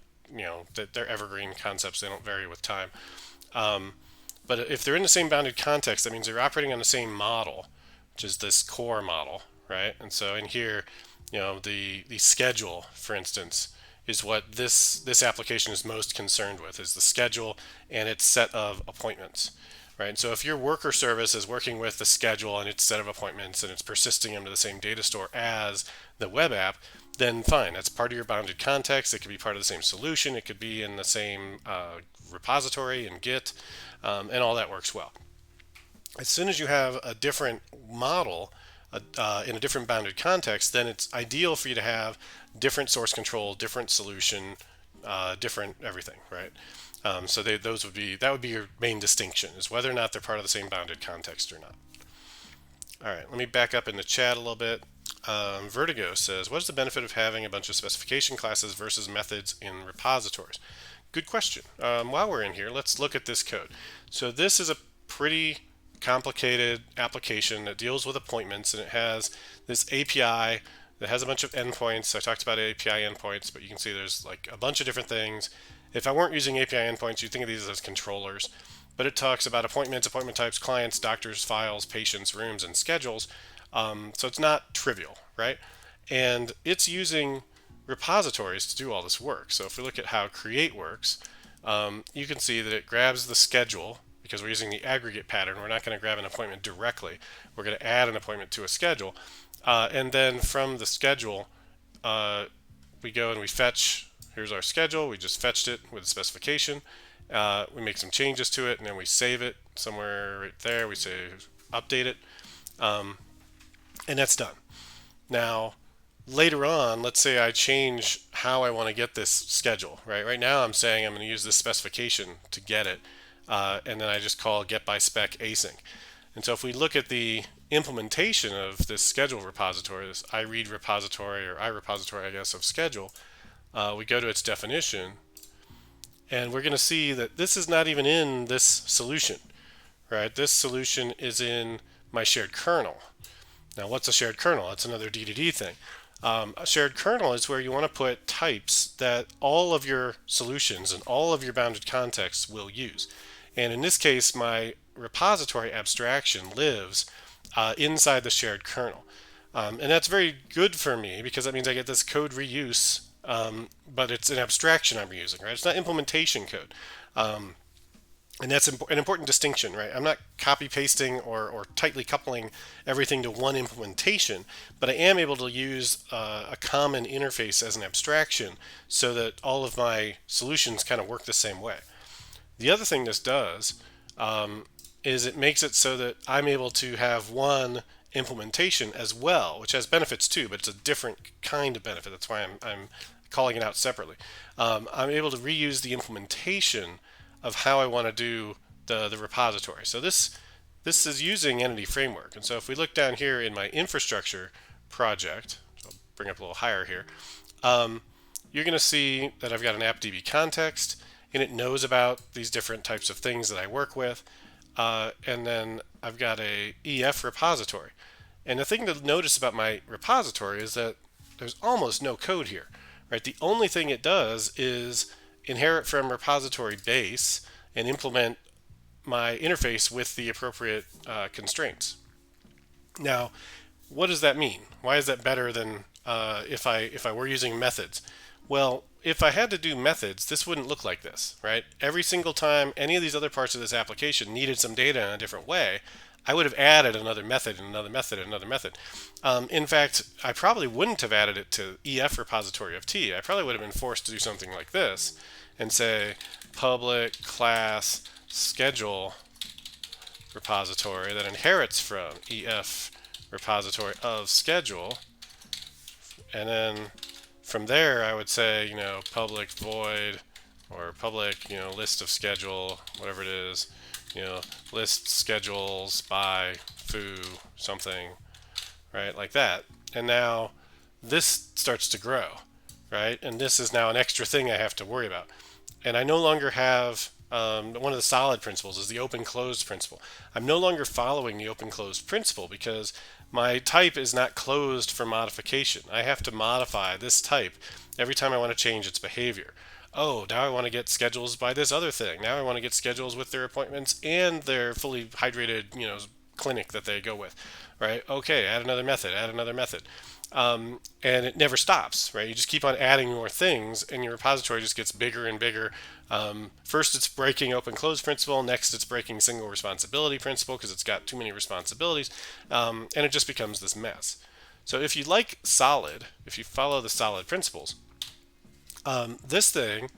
they're evergreen concepts. They don't vary with time. But if they're in the same bounded context, that means they're operating on the same model, which is this core model, right? And so in here, the schedule, for instance, is what this application is most concerned with, is the schedule and its set of appointments, right? So if your worker service is working with the schedule and its set of appointments and it's persisting them to the same data store as the web app, then fine, that's part of your bounded context. It could be part of the same solution. It could be in the same repository in Git, and all that works well. As soon as you have a different model in a different bounded context, then it's ideal for you to have different source control, different solution, different everything, right? So that would be your main distinction, is whether or not they're part of the same bounded context or not. All right, let me back up in the chat a little bit. Vertigo says, what is the benefit of having a bunch of specification classes versus methods in repositories? Good question. While we're in here, let's look at this code. So this is a pretty complicated application that deals with appointments, and it has this API that has a bunch of endpoints. I talked about API endpoints, but you can see there's like a bunch of different things. If I weren't using API endpoints, you'd think of these as controllers, but it talks about appointments, appointment types, clients, doctors, files, patients, rooms, and schedules. So it's not trivial, right? And it's using repositories to do all this work. So if we look at how create works, you can see that it grabs the schedule, because we're using the aggregate pattern. We're not going to grab an appointment directly. We're going to add an appointment to a schedule. And then from the schedule, we go and we fetch, here's our schedule. We just fetched it with a specification. We make some changes to it, and then we save it somewhere right there. We say update it, and that's done. Now, later on, let's say I change how I want to get this schedule, right? Right now I'm saying I'm going to use this specification to get it, and then I just call get by spec async. And so if we look at the implementation of this schedule repository, this iRead repository, or iRepository, I guess, of schedule, we go to its definition, and we're going to see that this is not even in this solution, right? This solution is in my shared kernel. Now, what's a shared kernel? It's another D2D thing. A shared kernel is where you want to put types that all of your solutions and all of your bounded contexts will use. And in this case, my repository abstraction lives inside the shared kernel. And that's very good for me, because that means I get this code reuse, but it's an abstraction I'm reusing, right? It's not implementation code. And that's an important distinction, right? I'm not copy pasting or tightly coupling everything to one implementation, but I am able to use a common interface as an abstraction so that all of my solutions kind of work the same way. The other thing this does is it makes it so that I'm able to have one implementation as well, which has benefits too, but it's a different kind of benefit. That's why I'm calling it out separately. I'm able to reuse the implementation of how I want to do the repository. So this is using Entity Framework. And so if we look down here in my infrastructure project, so I'll bring up a little higher here, you're going to see that I've got an AppDB context, and it knows about these different types of things that I work with. And then I've got a EF repository. And the thing to notice about my repository is that there's almost no code here, right? The only thing it does is inherit from repository base and implement my interface with the appropriate constraints. Now, what does that mean? Why is that better than if I were using methods? Well, if I had to do methods, this wouldn't look like this, right? Every single time any of these other parts of this application needed some data in a different way, I would have added another method and another method and another method. In fact, I probably wouldn't have added it to EF repository of T. I probably would have been forced to do something like this and say public class schedule repository that inherits from EF repository of schedule, and then from there I would say, public void or public, list of schedule, whatever it is, list schedules by foo something, right, like that. And now this starts to grow, right? And this is now an extra thing I have to worry about. And I no longer have one of the solid principles is the open-closed principle. I'm no longer following the open-closed principle because my type is not closed for modification. I have to modify this type every time I want to change its behavior. Oh, now I want to get schedules by this other thing. Now I want to get schedules with their appointments and their fully hydrated, clinic that they go with, right? Okay, add another method, add another method. And it never stops, right? You just keep on adding more things, and your repository just gets bigger and bigger. First, it's breaking open-close principle. Next, it's breaking single responsibility principle because it's got too many responsibilities, and it just becomes this mess. So if you like solid, if you follow the solid principles, this thing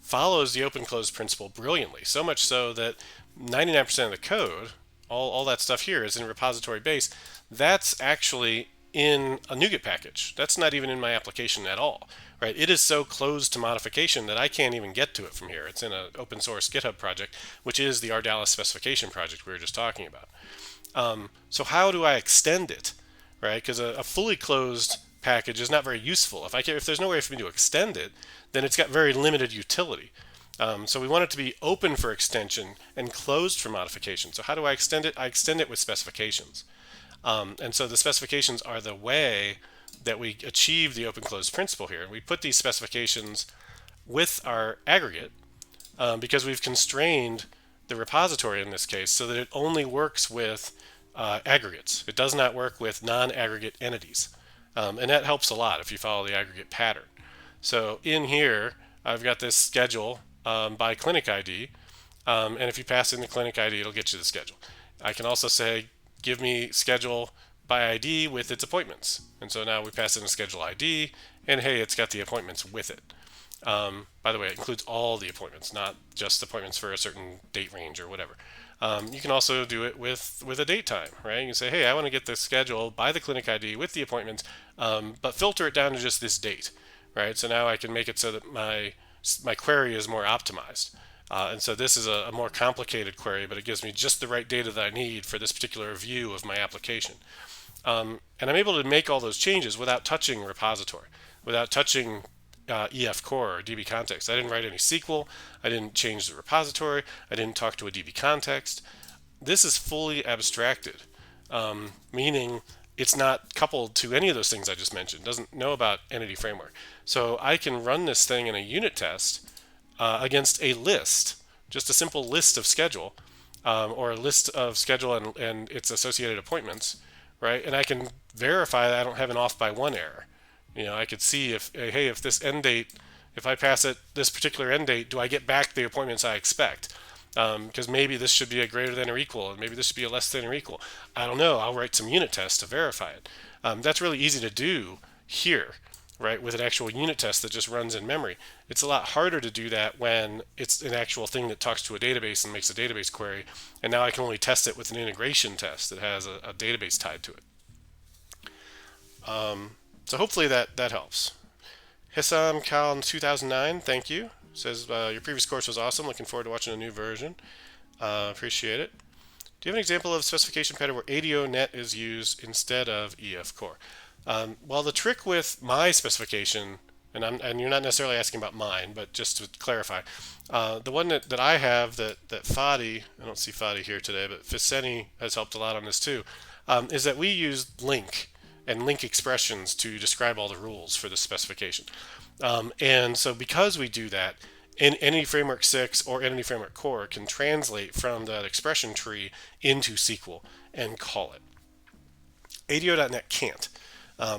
follows the open-close principle brilliantly. So much so that 99% of the code, all that stuff here is in repository base. That's actually in a NuGet package. That's not even in my application at all, right? It is so closed to modification that I can't even get to it from here. It's in an open source GitHub project, which is the Ardalis specification project we were just talking about. So how do I extend it, right? Because a fully closed package is not very useful. If there's no way for me to extend it, then it's got very limited utility. So we want it to be open for extension and closed for modification. So how do I extend it? I extend it with specifications. And so the specifications are the way that we achieve the open-closed principle here. We put these specifications with our aggregate because we've constrained the repository in this case so that it only works with aggregates. It does not work with non-aggregate entities. And that helps a lot if you follow the aggregate pattern. So in here, I've got this schedule by clinic ID. And if you pass in the clinic ID, it'll get you the schedule. I can also say, give me schedule by ID with its appointments. And so now we pass in a schedule ID, and hey, it's got the appointments with it. By the way, it includes all the appointments, not just appointments for a certain date range or whatever. You can also do it with a date time, right? You can say, hey, I want to get the schedule by the clinic ID with the appointments, but filter it down to just this date, right? So now I can make it so that my query is more optimized. And so this is a more complicated query, but it gives me just the right data that I need for this particular view of my application. And I'm able to make all those changes without touching repository, without touching EF core or DB context. I didn't write any SQL. I didn't change the repository. I didn't talk to a DB context. This is fully abstracted, meaning it's not coupled to any of those things I just mentioned. It doesn't know about Entity Framework. So I can run this thing in a unit test against a list, just a simple list of schedule, or a list of schedule and its associated appointments, right? And I can verify that I don't have an off by one error. I could see if this end date, if I pass it this particular end date, do I get back the appointments I expect? because maybe this should be a greater than or equal, and maybe this should be a less than or equal. I don't know. I'll write some unit tests to verify it. That's really easy to do here, right, with an actual unit test that just runs in memory. It's a lot harder to do that when it's an actual thing that talks to a database and makes a database query, and now I can only test it with an integration test that has a database tied to it. So hopefully that helps. Hissam Khan 2009, thank you. Says your previous course was awesome. Looking forward to watching a new version. Appreciate it. Do you have an example of specification pattern where ADO.NET is used instead of EF Core? Well, the trick with my specification, and you're not necessarily asking about mine, but just to clarify, the one that I have that Fadi, I don't see Fadi here today, but Ficeni has helped a lot on this too, is that we use LINQ and LINQ expressions to describe all the rules for the specification. And so because we do that, Entity Framework 6 or Entity Framework Core can translate from that expression tree into SQL and call it. ADO.NET can't.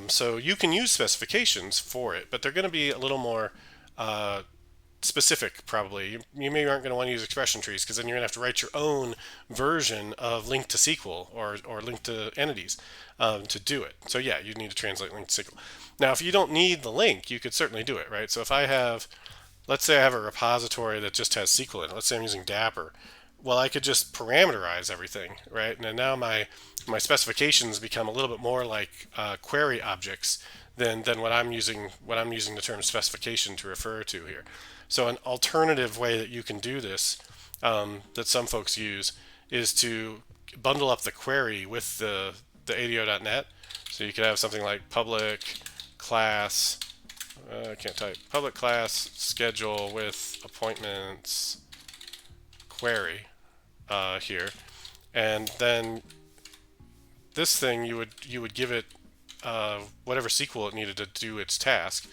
So you can use specifications for it, but they're going to be a little more specific probably. You maybe aren't going to want to use expression trees because then you're going to have to write your own version of LINQ to SQL or LINQ to entities to do it. So yeah, you need to translate LINQ to SQL. Now, if you don't need the LINQ, you could certainly do it, right? So if I have, let's say I have a repository that just has SQL in it. Let's say I'm using Dapper. Well, I could just parameterize everything, right? And then now my specifications become a little bit more like query objects than what I'm using the term specification to refer to here. So an alternative way that you can do this that some folks use is to bundle up the query with the ADO.NET. So you could have something like public class, I can't type, public class schedule with appointments query here, and then this thing you would give it whatever SQL it needed to do its task.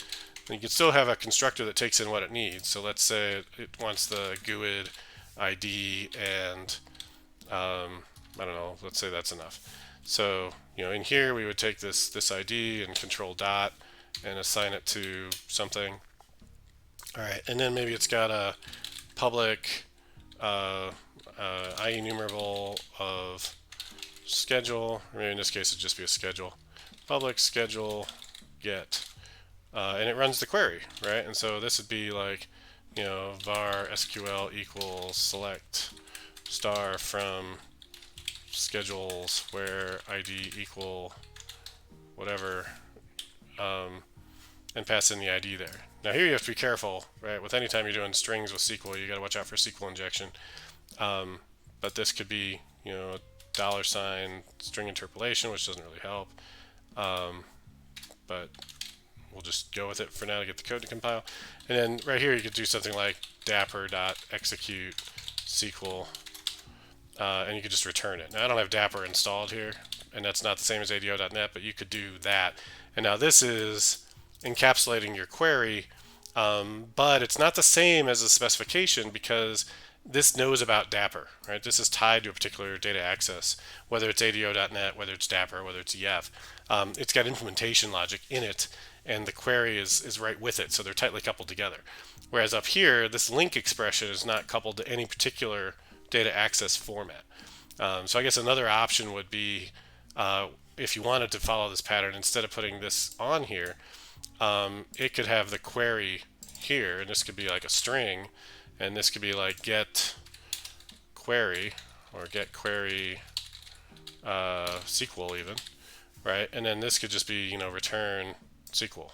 And you could still have a constructor that takes in what it needs. So let's say it wants the GUID ID and I don't know, let's say that's enough. So in here we would take this ID and control dot and assign it to something. All right, and then maybe it's got a public IEnumerable of schedule, or maybe in this case it'd just be a schedule, public schedule get, and it runs the query, right? And so this would be like, var SQL equals select star from schedules where ID equal whatever, and pass in the ID there. Now here you have to be careful, right? With any time you're doing strings with SQL, you got to watch out for SQL injection. But this could be, $, string interpolation, which doesn't really help. But we'll just go with it for now to get the code to compile. And then right here you could do something like dapper.execute SQL, and you could just return it. Now I don't have Dapper installed here, and that's not the same as ADO.NET, but you could do that. And now this is encapsulating your query, but it's not the same as the specification because this knows about Dapper, right? This is tied to a particular data access, whether it's ADO.NET, whether it's Dapper, whether it's EF. It's got implementation logic in it, and the query is right with it, so they're tightly coupled together. Whereas up here, this LINQ expression is not coupled to any particular data access format. So I guess another option would be, if you wanted to follow this pattern, instead of putting this on here, it could have the query here, and this could be like a string, and this could be like get query or get query SQL even, right? And then this could just be return SQL,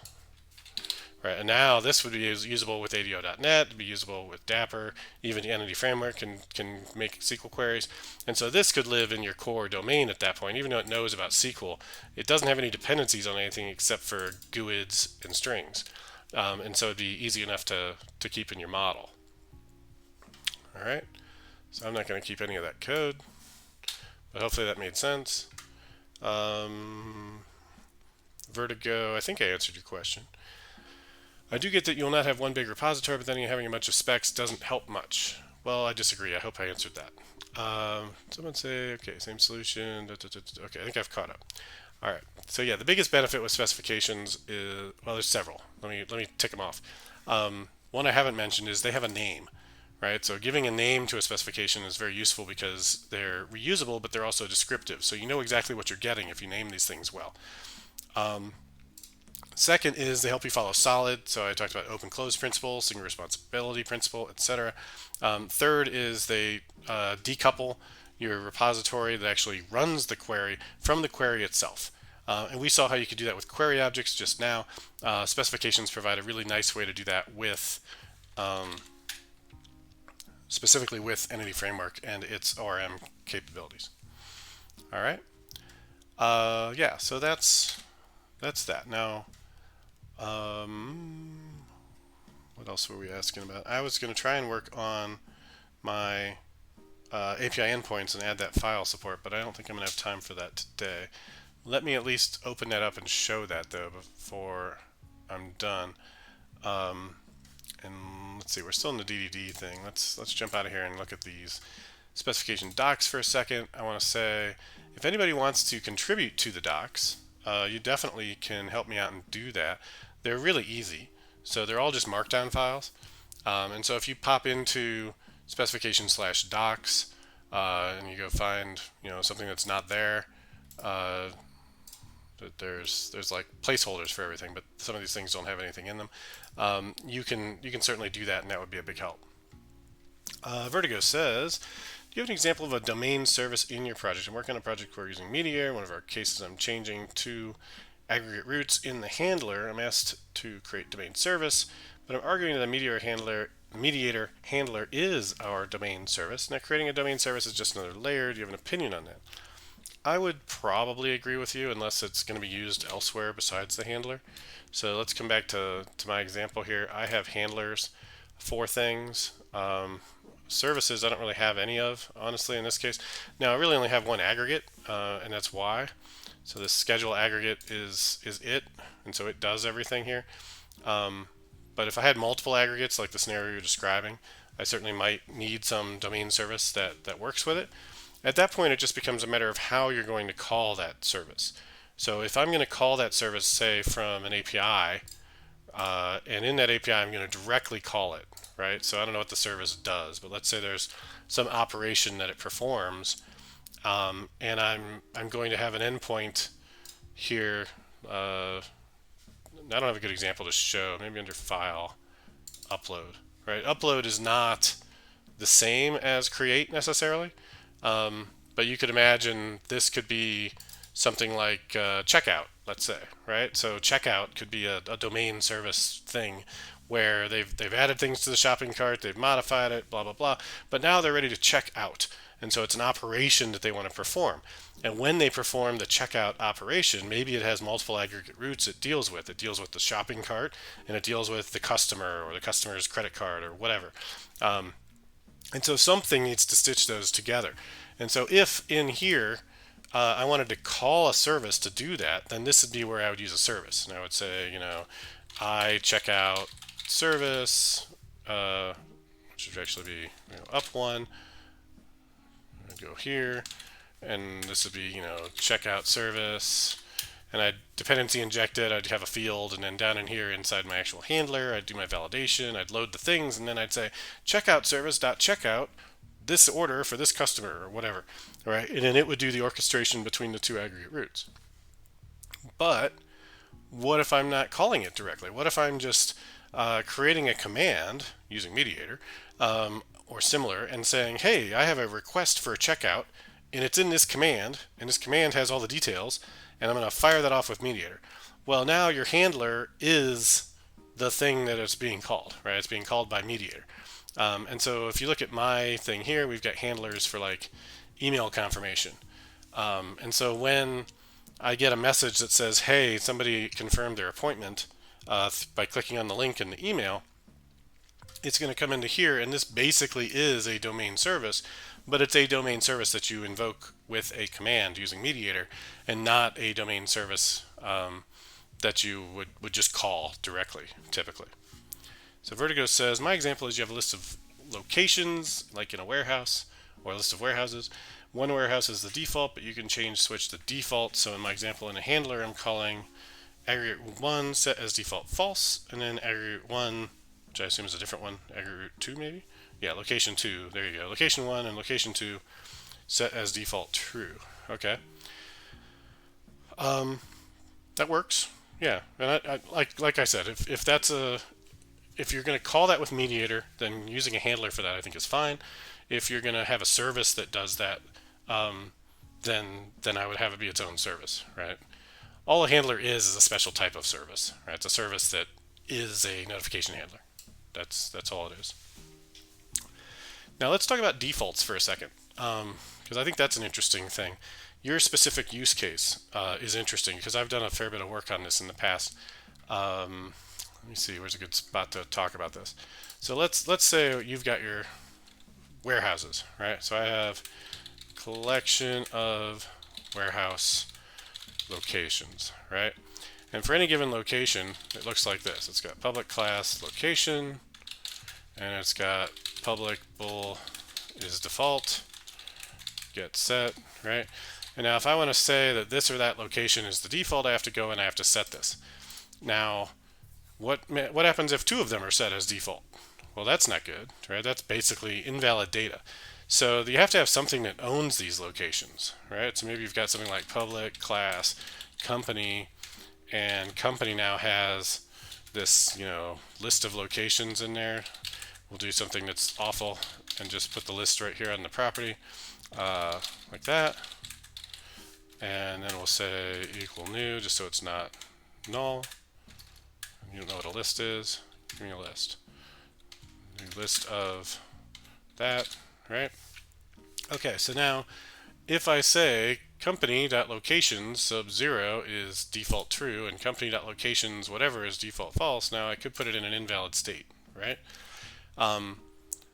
right? And now this would be usable with ADO.NET, it'd be usable with Dapper, even the Entity Framework can make SQL queries. And so this could live in your core domain at that point, even though it knows about SQL. It doesn't have any dependencies on anything except for GUIDs and strings. And so it'd be easy enough to keep in your model. All right, so I'm not going to keep any of that code, but hopefully that made sense. Vertigo, I think I answered your question. I do get that you'll not have one big repository, but then having a bunch of specs doesn't help much. Well, I disagree. I hope I answered that. Someone say, okay, same solution. Okay, I think I've caught up. All right. So yeah, the biggest benefit with specifications is, well, there's several. Let me tick them off. One I haven't mentioned is they have a name, right? So giving a name to a specification is very useful because they're reusable, but they're also descriptive. So you know exactly what you're getting if you name these things well. Second is they help you follow solid. So I talked about open close principle, single responsibility principle, etc. Third is they decouple your repository that actually runs the query from the query itself. And we saw how you could do that with query objects just now. Specifications provide a really nice way to do that with specifically with Entity Framework and its ORM capabilities. All right. Yeah, so that's that. Now, what else were we asking about? I was going to try and work on my API endpoints and add that file support, but I don't think I'm going to have time for that today. Let me at least open that up and show that though before I'm done. And let's see, we're still in the DDD thing. Let's jump out of here and look at these specification docs for a second. I want to say, if anybody wants to contribute to the docs, you definitely can help me out and do that. They're really easy. So they're all just markdown files. And so if you pop into specification/docs and you go find something that's not there, there's like placeholders for everything, but some of these things don't have anything in them. You can certainly do that, and that would be a big help. Vertigo says, do you have an example of a domain service in your project? I'm working on a project where we're using Meteor. One of our cases, I'm changing to aggregate roots in the handler. I'm asked to create domain service, but I'm arguing that the mediator handler is our domain service. Now, creating a domain service is just another layer. Do you have an opinion on that? I would probably agree with you unless it's going to be used elsewhere besides the handler. So let's come back to my example here. I have handlers for things. Services I don't really have any of, honestly, in this case. Now I really only have one aggregate, and that's why. So this schedule aggregate is it, and so it does everything here. But if I had multiple aggregates like the scenario you're describing, I certainly might need some domain service that works with it. At that point, it just becomes a matter of how you're going to call that service. So if I'm going to call that service, say, from an API, and in that API, I'm going to directly call it, right? So I don't know what the service does, but let's say there's some operation that it performs, and I'm going to have an endpoint here. I don't have a good example to show. Maybe under File, Upload, right? Upload is not the same as create necessarily. But you could imagine this could be something like checkout, let's say, right? So checkout could be a domain service thing where they've added things to the shopping cart, they've modified it, blah, blah, blah, but now they're ready to check out. And so it's an operation that they want to perform. And when they perform the checkout operation, maybe it has multiple aggregate roots it deals with. It deals with the shopping cart, and it deals with the customer or the customer's credit card or whatever. And so something needs to stitch those together. And so if in here I wanted to call a service to do that, then this would be where I would use a service. And I would say, I check out service, which would actually be up one. I'd go here, and this would be, checkout service. And I'd dependency inject it, I'd have a field, and then down in here inside my actual handler, I'd do my validation, I'd load the things, and then I'd say checkout service.checkout this order for this customer or whatever, right? And then it would do the orchestration between the two aggregate roots. But what if I'm not calling it directly? What if I'm just creating a command using Mediator or similar and saying, hey, I have a request for a checkout, and it's in this command, and this command has all the details, and I'm going to fire that off with Mediator. Well, now your handler is the thing that it's being called, right? It's being called by Mediator. And so if you look at my thing here, we've got handlers for like email confirmation. And so when I get a message that says, hey, somebody confirmed their appointment by clicking on the link in the email, it's going to come into here, and this basically is a domain service, but it's a domain service that you invoke with a command using Mediator, and not a domain service that you would just call directly, typically. So Vertigo says, my example is you have a list of locations, like in a warehouse, or a list of warehouses. One warehouse is the default, but you can switch the default. So in my example, in a handler, I'm calling aggregate 1 set as default false, and then aggregate 1, which I assume is a different one, aggregate 2 maybe? yeah, location 2, there you go. Location 1 and location 2 set as default true. Okay. That works. Yeah, and like I said, if that's if you're going to call that with mediator, then using a handler for that I think is fine. If you're going to have a service that does that, then I would have it be its own service, right? All a handler is a special type of service, right? It's a service that is a notification handler. That's all it is. Now let's talk about defaults for a second, because I think that's an interesting thing. Your specific use case is interesting because I've done a fair bit of work on this in the past. Let me see, where's a good spot to talk about this. So let's say you've got your warehouses, right? So I have collection of warehouse locations, right? And for any given location, it looks like this. It's got public class location, and it's got public bool is default, get set, right? And now if I want to say that this or that location is the default, I have to go and I have to set this. Now, what happens if 2 of them are set as default? Well, that's not good, right? That's basically invalid data. So you have to have something that owns these locations, right? So maybe you've got something like public, class, company, and company now has this, list of locations in there. We'll do something that's awful and just put the list right here on the property, like that. And then we'll say equal new, just so it's not null. You don't know what a list is? Give me a list. A list of that, right? Okay, so now if I say company.locations sub 0 is default true and company.locations whatever is default false, now I could put it in an invalid state, right?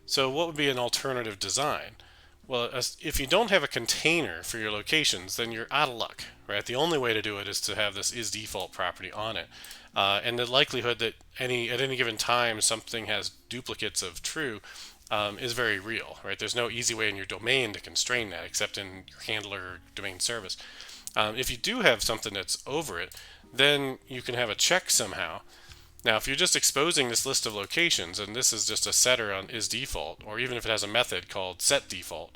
So what would be an alternative design? Well, if you don't have a container for your locations, then you're out of luck, right? The only way to do it is to have this isDefault property on it. And the likelihood that at any given time something has duplicates of true is very real, right? There's no easy way in your domain to constrain that except in your handler domain service. If you do have something that's over it, then you can have a check somehow. Now, if you're just exposing this list of locations, and this is just a setter on isDefault, or even if it has a method called setDefault,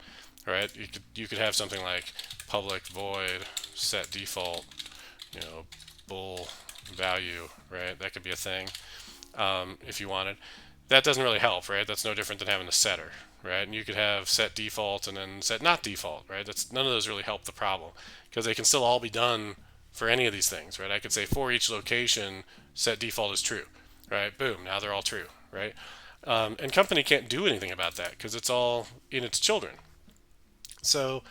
right? You could have something like public void setDefault, bool value, right? That could be a thing if you wanted. That doesn't really help, right? That's no different than having the setter, right? And you could have set default and then set not default, right? None of those really help the problem because they can still all be done for any of these things, right? I could say for each location, set default is true, right? Boom, now they're all true, right? And company can't do anything about that because it's all in its children. So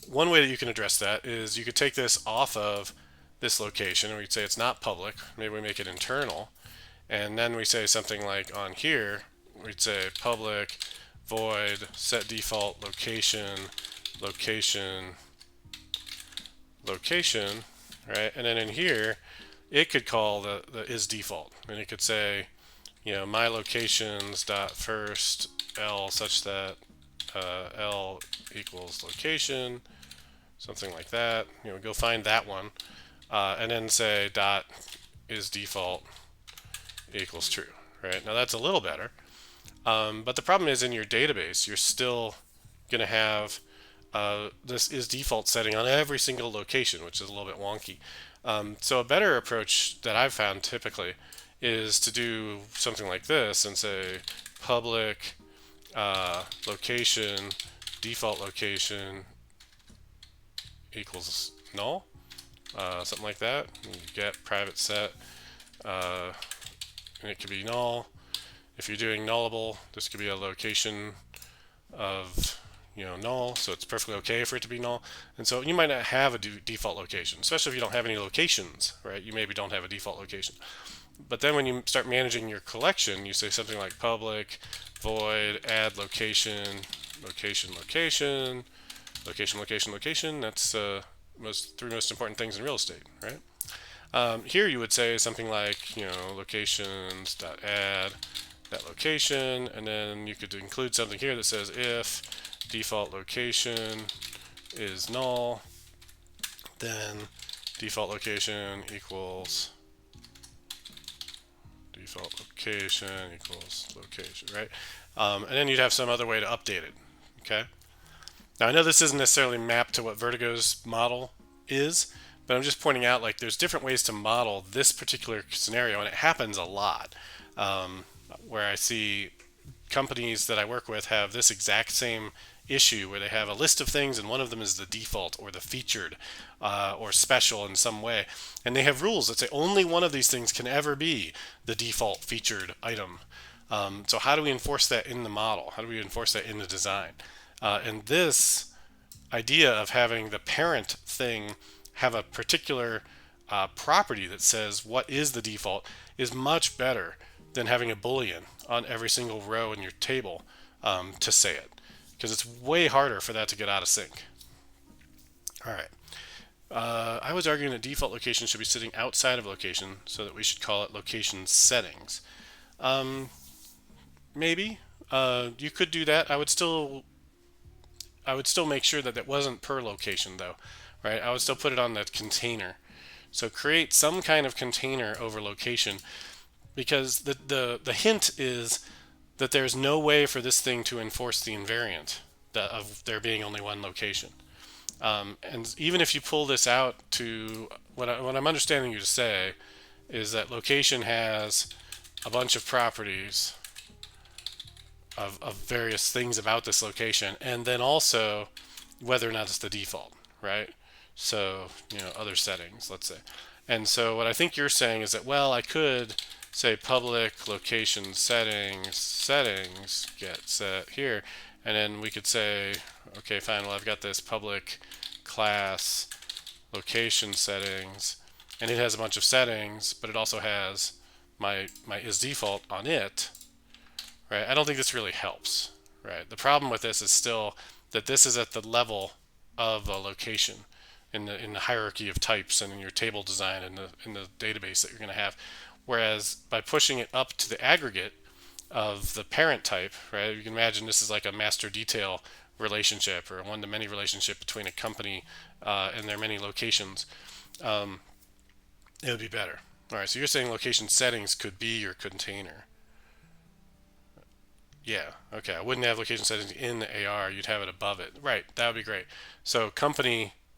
one way that you can address that is you could take this off of this location and we'd say it's not public. Maybe we make it internal. And then we say something like on here, we'd say public void set default location, right? And then in here, it could call the isDefault, and it could say, my locations dot first L such that L equals location, something like that. Go find that one, and then say dot isDefault equals true, right? Now that's a little better, but the problem is in your database, you're still going to have this isDefault setting on every single location, which is a little bit wonky. So a better approach that I've found typically is to do something like this and say public location default location equals null, something like that. You get private set, and it could be null. If you're doing nullable, this could be a location of null, so it's perfectly okay for it to be null. And so you might not have a default location, especially if you don't have any locations, right? You maybe don't have a default location. But then when you start managing your collection, you say something like public void add location. That's three most important things in real estate, right? Here you would say something like locations.add that location, and then you could include something here that says if default location is null, then default location equals location, right? and then you'd have some other way to update it. Okay. Now I know this isn't necessarily mapped to what Vertigo's model is, but I'm just pointing out like there's different ways to model this particular scenario, and it happens a lot. Um, where I see companies that I work with have this exact same issue where they have a list of things and one of them is the default or the featured or special in some way, and they have rules that say only one of these things can ever be the default featured item. So how do we enforce that in the model? How do we enforce that in the design? And this idea of having the parent thing have a particular property that says what is the default is much better than having a boolean on every single row in your table to say it, because it's way harder for that to get out of sync. All right. I was arguing that default location should be sitting outside of location, so that we should call it location settings. Maybe you could do that. I would still make sure that it wasn't per location though, right? I would still put it on that container. So create some kind of container over location, because the hint is that there's no way for this thing to enforce the invariant of there being only one location. And even if you pull this out to what I'm understanding you to say is that location has a bunch of properties of various things about this location, and then also whether or not it's the default, right? So, other settings, let's say. And so what I think you're saying is that, well, I could say public location settings get set here, and then we could say, okay, fine, well, I've got this public class location settings, and it has a bunch of settings, but it also has my is default on it. Right? I don't think this really helps. Right? The problem with this is still that this is at the level of a location in the hierarchy of types and in your table design and in the database that you're going to have. Whereas by pushing it up to the aggregate of the parent type, right? You can imagine this is like a master detail relationship or a one-to-many relationship between a company and their many locations. It would be better. All right. So you're saying location settings could be your container. Yeah, okay. I wouldn't have location settings in the AR. You'd have it above it. Right, that would be great. So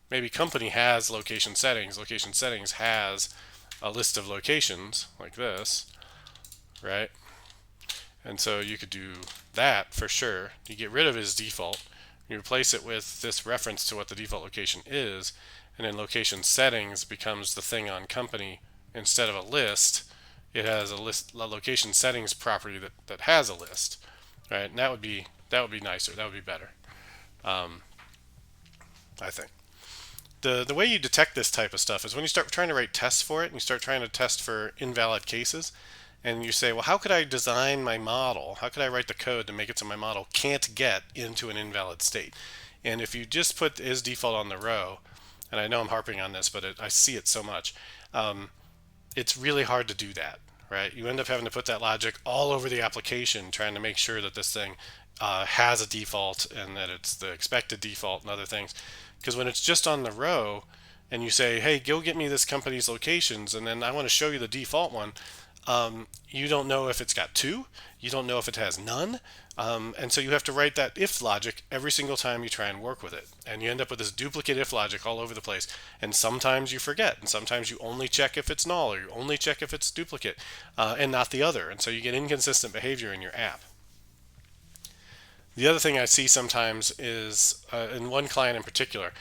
maybe company has location settings. Location settings has a list of locations like this, right? And so you could do that for sure. You get rid of his default. You replace it with this reference to what the default location is, and then location settings becomes the thing on company instead of a list. It has a location settings property that has a list. Right, and that would be nicer. That would be better, I think. The way you detect this type of stuff is when you start trying to write tests for it, and you start trying to test for invalid cases, and you say, well, how could I design my model? How could I write the code to make it so my model can't get into an invalid state? And if you just put is default on the row, and I know I'm harping on this, but I see it so much, it's really hard to do that. Right? You end up having to put that logic all over the application, trying to make sure that this thing has a default and that it's the expected default and other things. Because when it's just on the row and you say, hey, go get me this company's locations, and then I want to show you the default one, you don't know if it's got two, you don't know if it has none, and so you have to write that if logic every single time you try and work with it, and you end up with this duplicate if logic all over the place, and sometimes you forget, and sometimes you only check if it's null, or you only check if it's duplicate, and not the other, and so you get inconsistent behavior in your app. The other thing I see sometimes is, in one client in particular,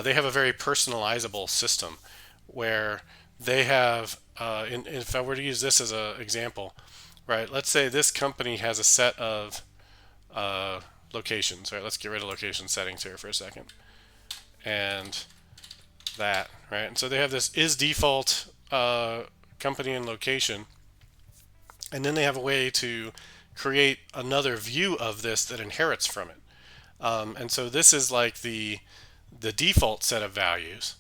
they have a very personalizable system where they have, if I were to use this as an example, right, let's say this company has a set of locations, right? Let's get rid of location settings here for a second. And that, right? And so they have this is default company and location. And then they have a way to create another view of this that inherits from it. And so this is like the default set of values.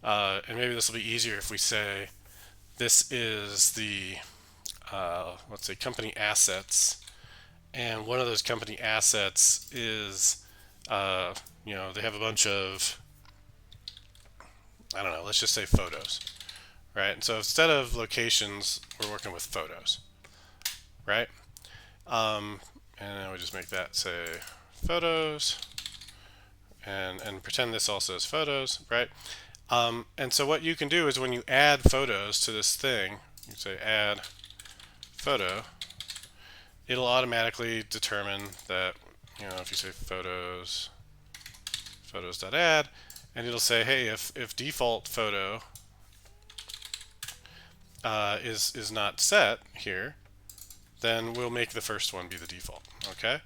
And maybe this will be easier if we say this is the, let's say, company assets. And one of those company assets is, they have a bunch of, I don't know, let's just say photos, right? And so instead of locations, we're working with photos, right? And and then we just make that say photos, and pretend this also is photos, right? And so what you can do is when you add photos to this thing, you say add photo, it'll automatically determine that, if you say photos.add, and it'll say, hey, if default photo is not set here, then we'll make the first one be the default, okay?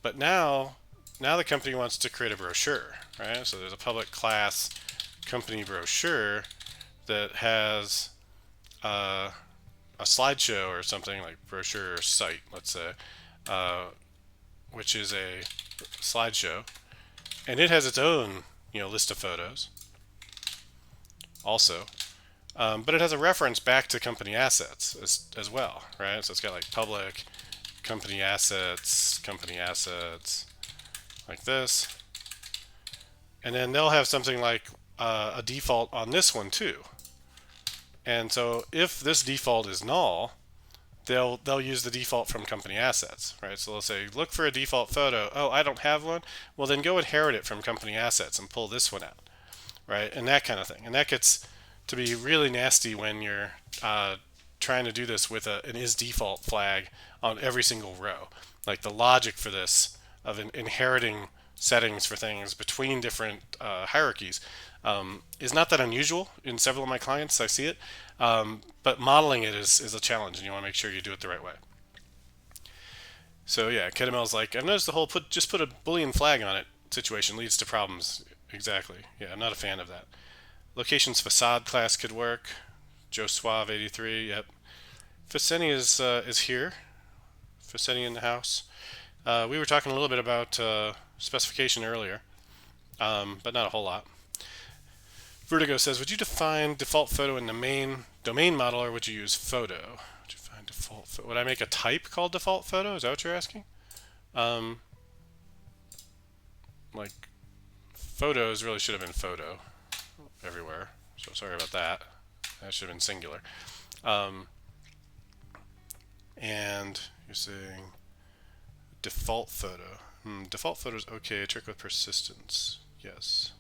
But now the company wants to create a brochure, right? So there's a public class company brochure that has a slideshow or something like brochure site, let's say, which is a slideshow, and it has its own list of photos also, but it has a reference back to company assets as well, right? So it's got like public company assets like this, and then they'll have something like a default on this one too. And so if this default is null, they'll use the default from company assets, right? So they'll say, look for a default photo. Oh, I don't have one. Well, then go inherit it from company assets and pull this one out, right? And that kind of thing. And that gets to be really nasty when you're trying to do this with an is default flag on every single row. Like the logic for this of inheriting settings for things between different hierarchies is not that unusual in several of my clients. I see it, but modeling it is a challenge, and you want to make sure you do it the right way. So yeah, Kedamel's like, I've noticed the whole just put a Boolean flag on it situation leads to problems. Exactly. Yeah, I'm not a fan of that. Locations facade class could work. Joe Suave 83. Yep. Ficeni is here. Ficeni in the house. We were talking a little bit about specification earlier, but not a whole lot. Vertigo says, would you define default photo in the main domain model, or would you use photo? Would you find default photo? Would I make a type called default photo? Is that what you're asking? Like photos really should have been photo everywhere. So sorry about that. That should have been singular. And you're saying default photo. Default photo is okay. A trick with persistence. Yes.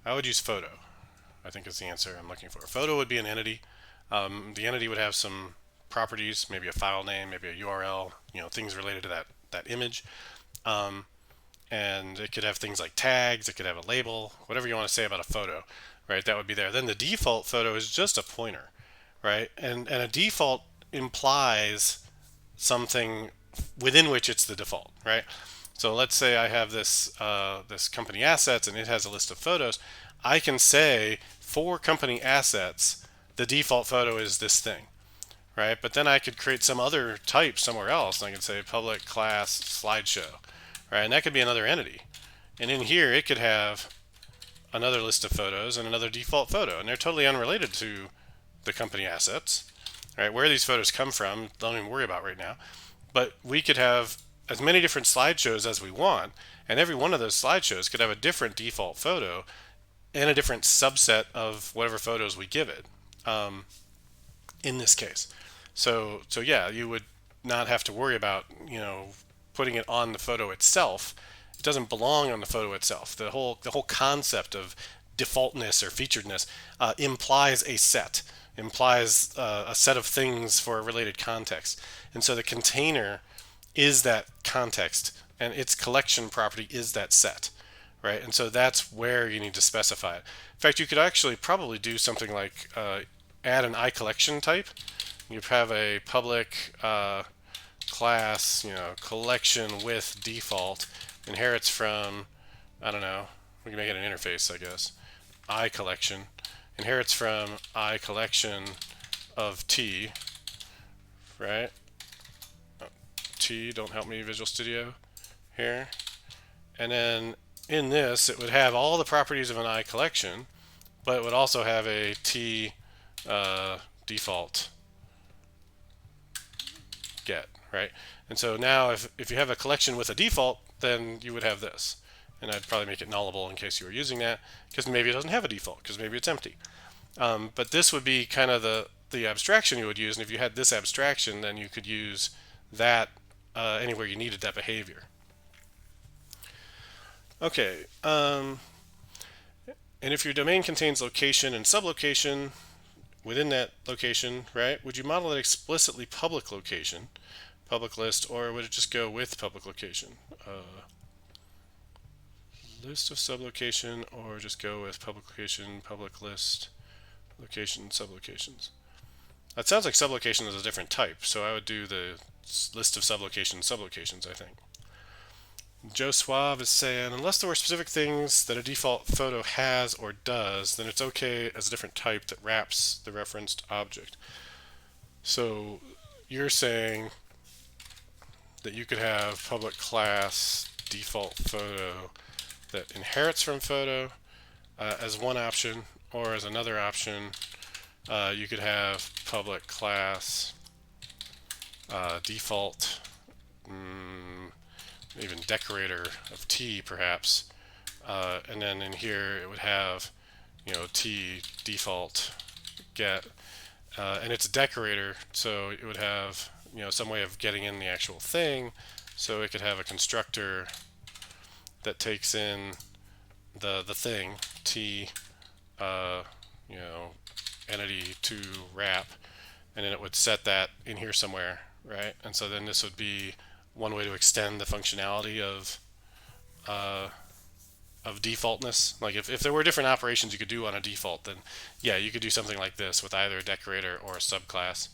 I would use photo, I think is the answer I'm looking for. Photo would be an entity. The entity would have some properties, maybe a file name, maybe a URL, things related to that image. And it could have things like tags, it could have a label, whatever you want to say about a photo, right? That would be there. Then the default photo is just a pointer, right? And a default implies something within which it's the default, right? So let's say I have this this company assets and it has a list of photos. I can say for company assets, the default photo is this thing, right? But then I could create some other type somewhere else, and I can say public class slideshow, right? And that could be another entity. And in here, it could have another list of photos and another default photo, and they're totally unrelated to the company assets, right? Where these photos come from, don't even worry about right now. But we could have as many different slideshows as we want, and every one of those slideshows could have a different default photo and a different subset of whatever photos we give it in this case. So yeah, you would not have to worry about putting it on the photo itself. It doesn't belong on the photo itself. The whole concept of defaultness or featuredness implies a set, implies a set of things for a related context, and so the container is that context, and its collection property is that set, right? And so that's where you need to specify it. In fact, you could actually probably do something like add an iCollection type. You have a public class, collection with default inherits from, I don't know, we can make it an interface, I guess. iCollection inherits from iCollection of T, right? T, don't help me, Visual Studio here. And then in this, it would have all the properties of an iCollection, but it would also have a T default get, right? And so now if you have a collection with a default, then you would have this. And I'd probably make it nullable in case you were using that, because maybe it doesn't have a default, because maybe it's empty. But this would be kind of the abstraction you would use, and if you had this abstraction, then you could use that anywhere you needed that behavior. Okay, and if your domain contains location and sublocation within that location, right, would you model it explicitly public location, public list, or would it just go with public location? List of sublocation, or just go with public location, public list, location, sublocations. That sounds like sublocation is a different type, so I would do the list of sublocations, I think. Joe Suave is saying, unless there were specific things that a default photo has or does, then it's okay as a different type that wraps the referenced object. So you're saying that you could have public class default photo that inherits from photo as one option, or as another option, you could have public class default, even decorator of T perhaps, and then in here it would have, T default get, and it's a decorator, so it would have, some way of getting in the actual thing. So it could have a constructor that takes in the thing T, entity to wrap, and then it would set that in here somewhere, right? And so then this would be one way to extend the functionality of defaultness. Like if there were different operations you could do on a default, then yeah, you could do something like this with either a decorator or a subclass.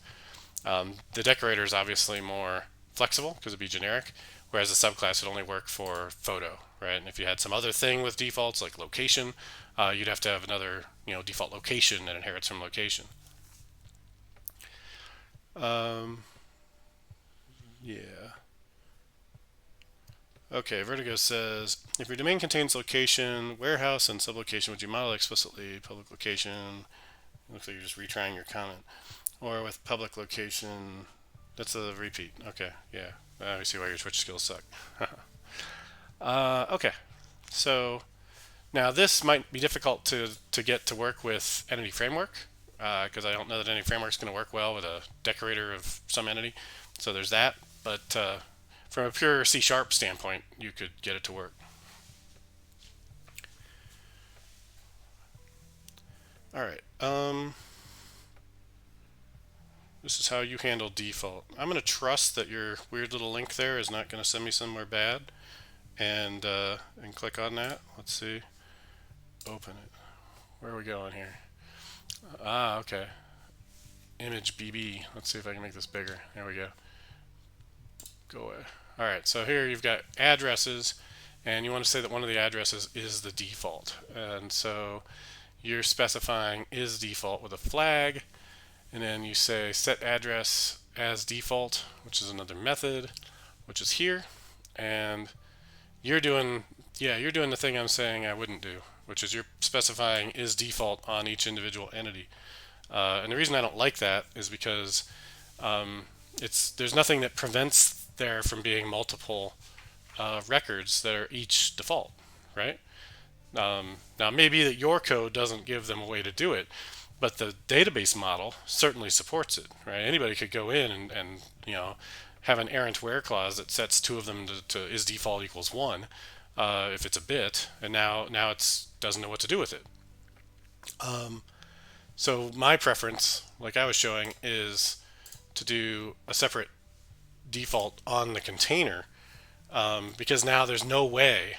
The decorator is obviously more flexible because it'd be generic, whereas the subclass would only work for photo, right? And if you had some other thing with defaults like location, you'd have to have another, default location that inherits from location. Yeah. Okay, Vertigo says, if your domain contains location, warehouse, and sublocation, would you model explicitly public location? It looks like you're just retrying your comment. Or with public location, that's a repeat. Okay, yeah. I see why your Twitch skills suck. Okay, so now this might be difficult to get to work with Entity Framework, because I don't know that Entity Framework is going to work well with a decorator of some entity. So there's that, but from a pure C# standpoint, you could get it to work. All right. This is how you handle default. I'm going to trust that your weird little link there is not going to send me somewhere bad, and click on that. Let's see. Open it. Where are we going here? Okay. Image BB. Let's see if I can make this bigger. There we go. Go away. All right. So here you've got addresses, and you want to say that one of the addresses is the default, and so you're specifying is default with a flag. And then you say set address as default, which is another method, which is here. And you're doing the thing I'm saying I wouldn't do, which is you're specifying is default on each individual entity. And the reason I don't like that is because there's nothing that prevents there from being multiple records that are each default, right? Now maybe that your code doesn't give them a way to do it, but the database model certainly supports it, right? Anybody could go in and have an errant where clause that sets two of them to is default equals 1 if it's a bit, and now it doesn't know what to do with it. So my preference, like I was showing, is to do a separate default on the container, because now there's no way.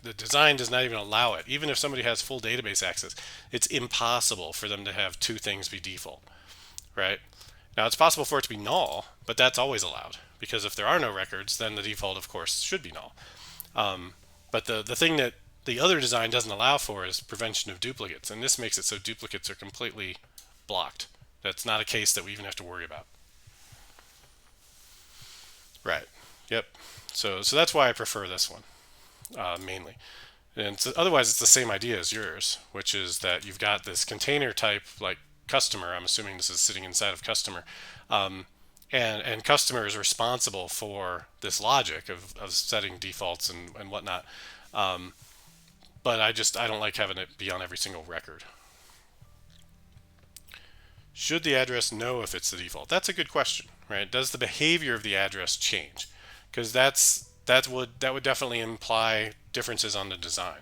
The design does not even allow it. Even if somebody has full database access, it's impossible for them to have two things be default, right? Now it's possible for it to be null, but that's always allowed, because if there are no records, then the default, of course, should be null. But the thing that the other design doesn't allow for is prevention of duplicates, and this makes it so duplicates are completely blocked. That's not a case that we even have to worry about. Right. Yep. So that's why I prefer this one. Mainly. And so otherwise it's the same idea as yours, which is that you've got this container type like customer. I'm assuming this is sitting inside of customer, and customer is responsible for this logic of setting defaults and whatnot, but I don't like having it be on every single record. Should the address know if it's the default? That's a good question, right? Does the behavior of the address change? because that would definitely imply differences on the design,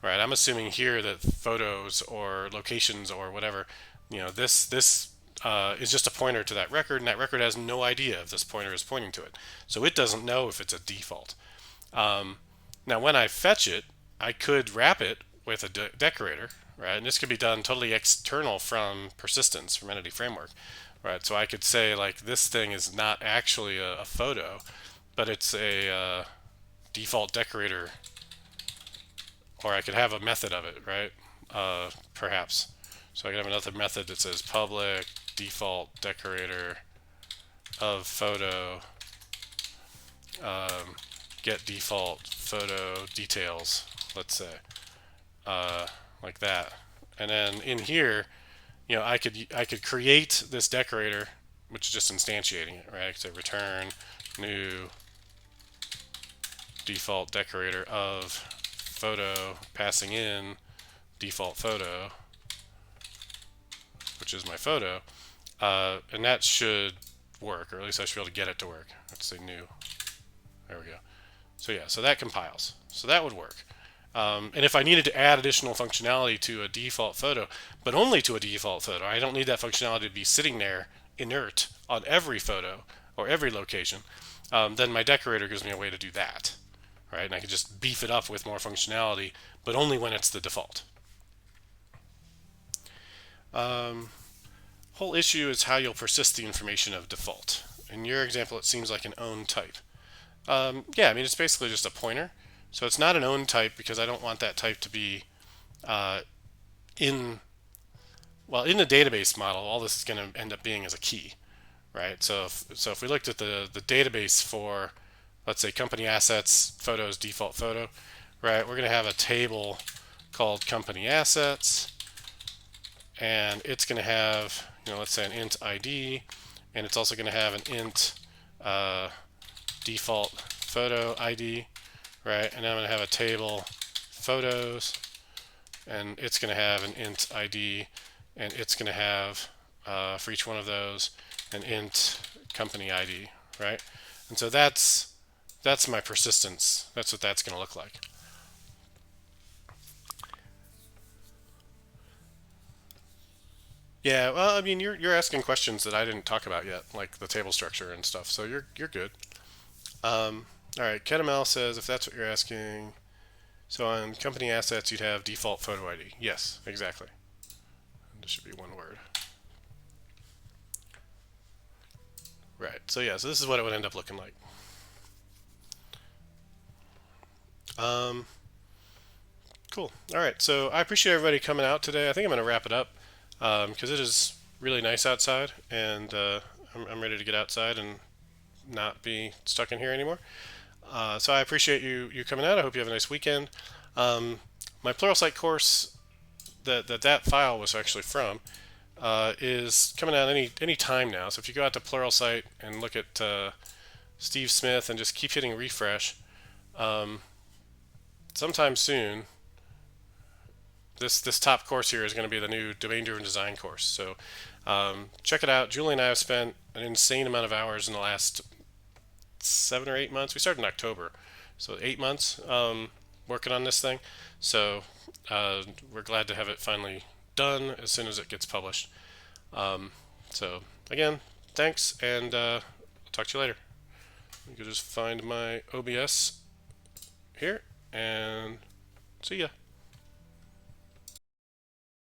right? I'm assuming here that photos or locations or whatever, this is just a pointer to that record, and that record has no idea if this pointer is pointing to it, so it doesn't know if it's a default. Now, when I fetch it, I could wrap it with a decorator, right? And this could be done totally external from persistence, from Entity Framework, right? So I could say like this thing is not actually a photo, but it's a default decorator, or I could have a method of it, right? Perhaps. So I could have another method that says public default decorator of photo, get default photo details, let's say, like that. And then in here, I could create this decorator, which is just instantiating it, right? I could say return new default decorator of photo, passing in default photo, which is my photo, and that should work, or at least I should be able to get it to work. Let's say new. There we go. So yeah, so that compiles. So that would work. And if I needed to add additional functionality to a default photo, but only to a default photo, I don't need that functionality to be sitting there inert on every photo or every location, then my decorator gives me a way to do that, right? And I can just beef it up with more functionality, but only when it's the default. Whole issue is how you'll persist the information of default. In your example, it seems like an own type. Yeah, I mean, it's basically just a pointer. So it's not an own type because I don't want that type to be in the database model. All this is going to end up being as a key, right? So if we looked at the database for, let's say, company assets, photos, default photo, right? We're going to have a table called company assets, and it's going to have, let's say an int ID, and it's also going to have an int default photo ID, right? And I'm going to have a table photos, and it's going to have an int ID, and it's going to have for each one of those an int company ID, right? And so that's my persistence. That's what that's going to look like. Yeah, well, I mean, you're asking questions that I didn't talk about yet, like the table structure and stuff. So you're good. All right, KetML says if that's what you're asking, so on company assets you'd have default photo ID. Yes, exactly. This should be one word. Right. So yeah, so this is what it would end up looking like. Cool. All right. So I appreciate everybody coming out today. I think I'm going to wrap it up because it is really nice outside, and I'm ready to get outside and not be stuck in here anymore. So I appreciate you coming out. I hope you have a nice weekend. My Pluralsight course that file was actually from is coming out any time now. So if you go out to Pluralsight and look at Steve Smith and just keep hitting refresh, sometime soon this top course here is going to be the new domain-driven design course. So check it out. Julie and I have spent an insane amount of hours in the last 7 or 8 months. We started in October, so 8 months working on this thing. So we're glad to have it finally done as soon as it gets published. So again, thanks, and talk to you later. You can just find my OBS here, and see ya.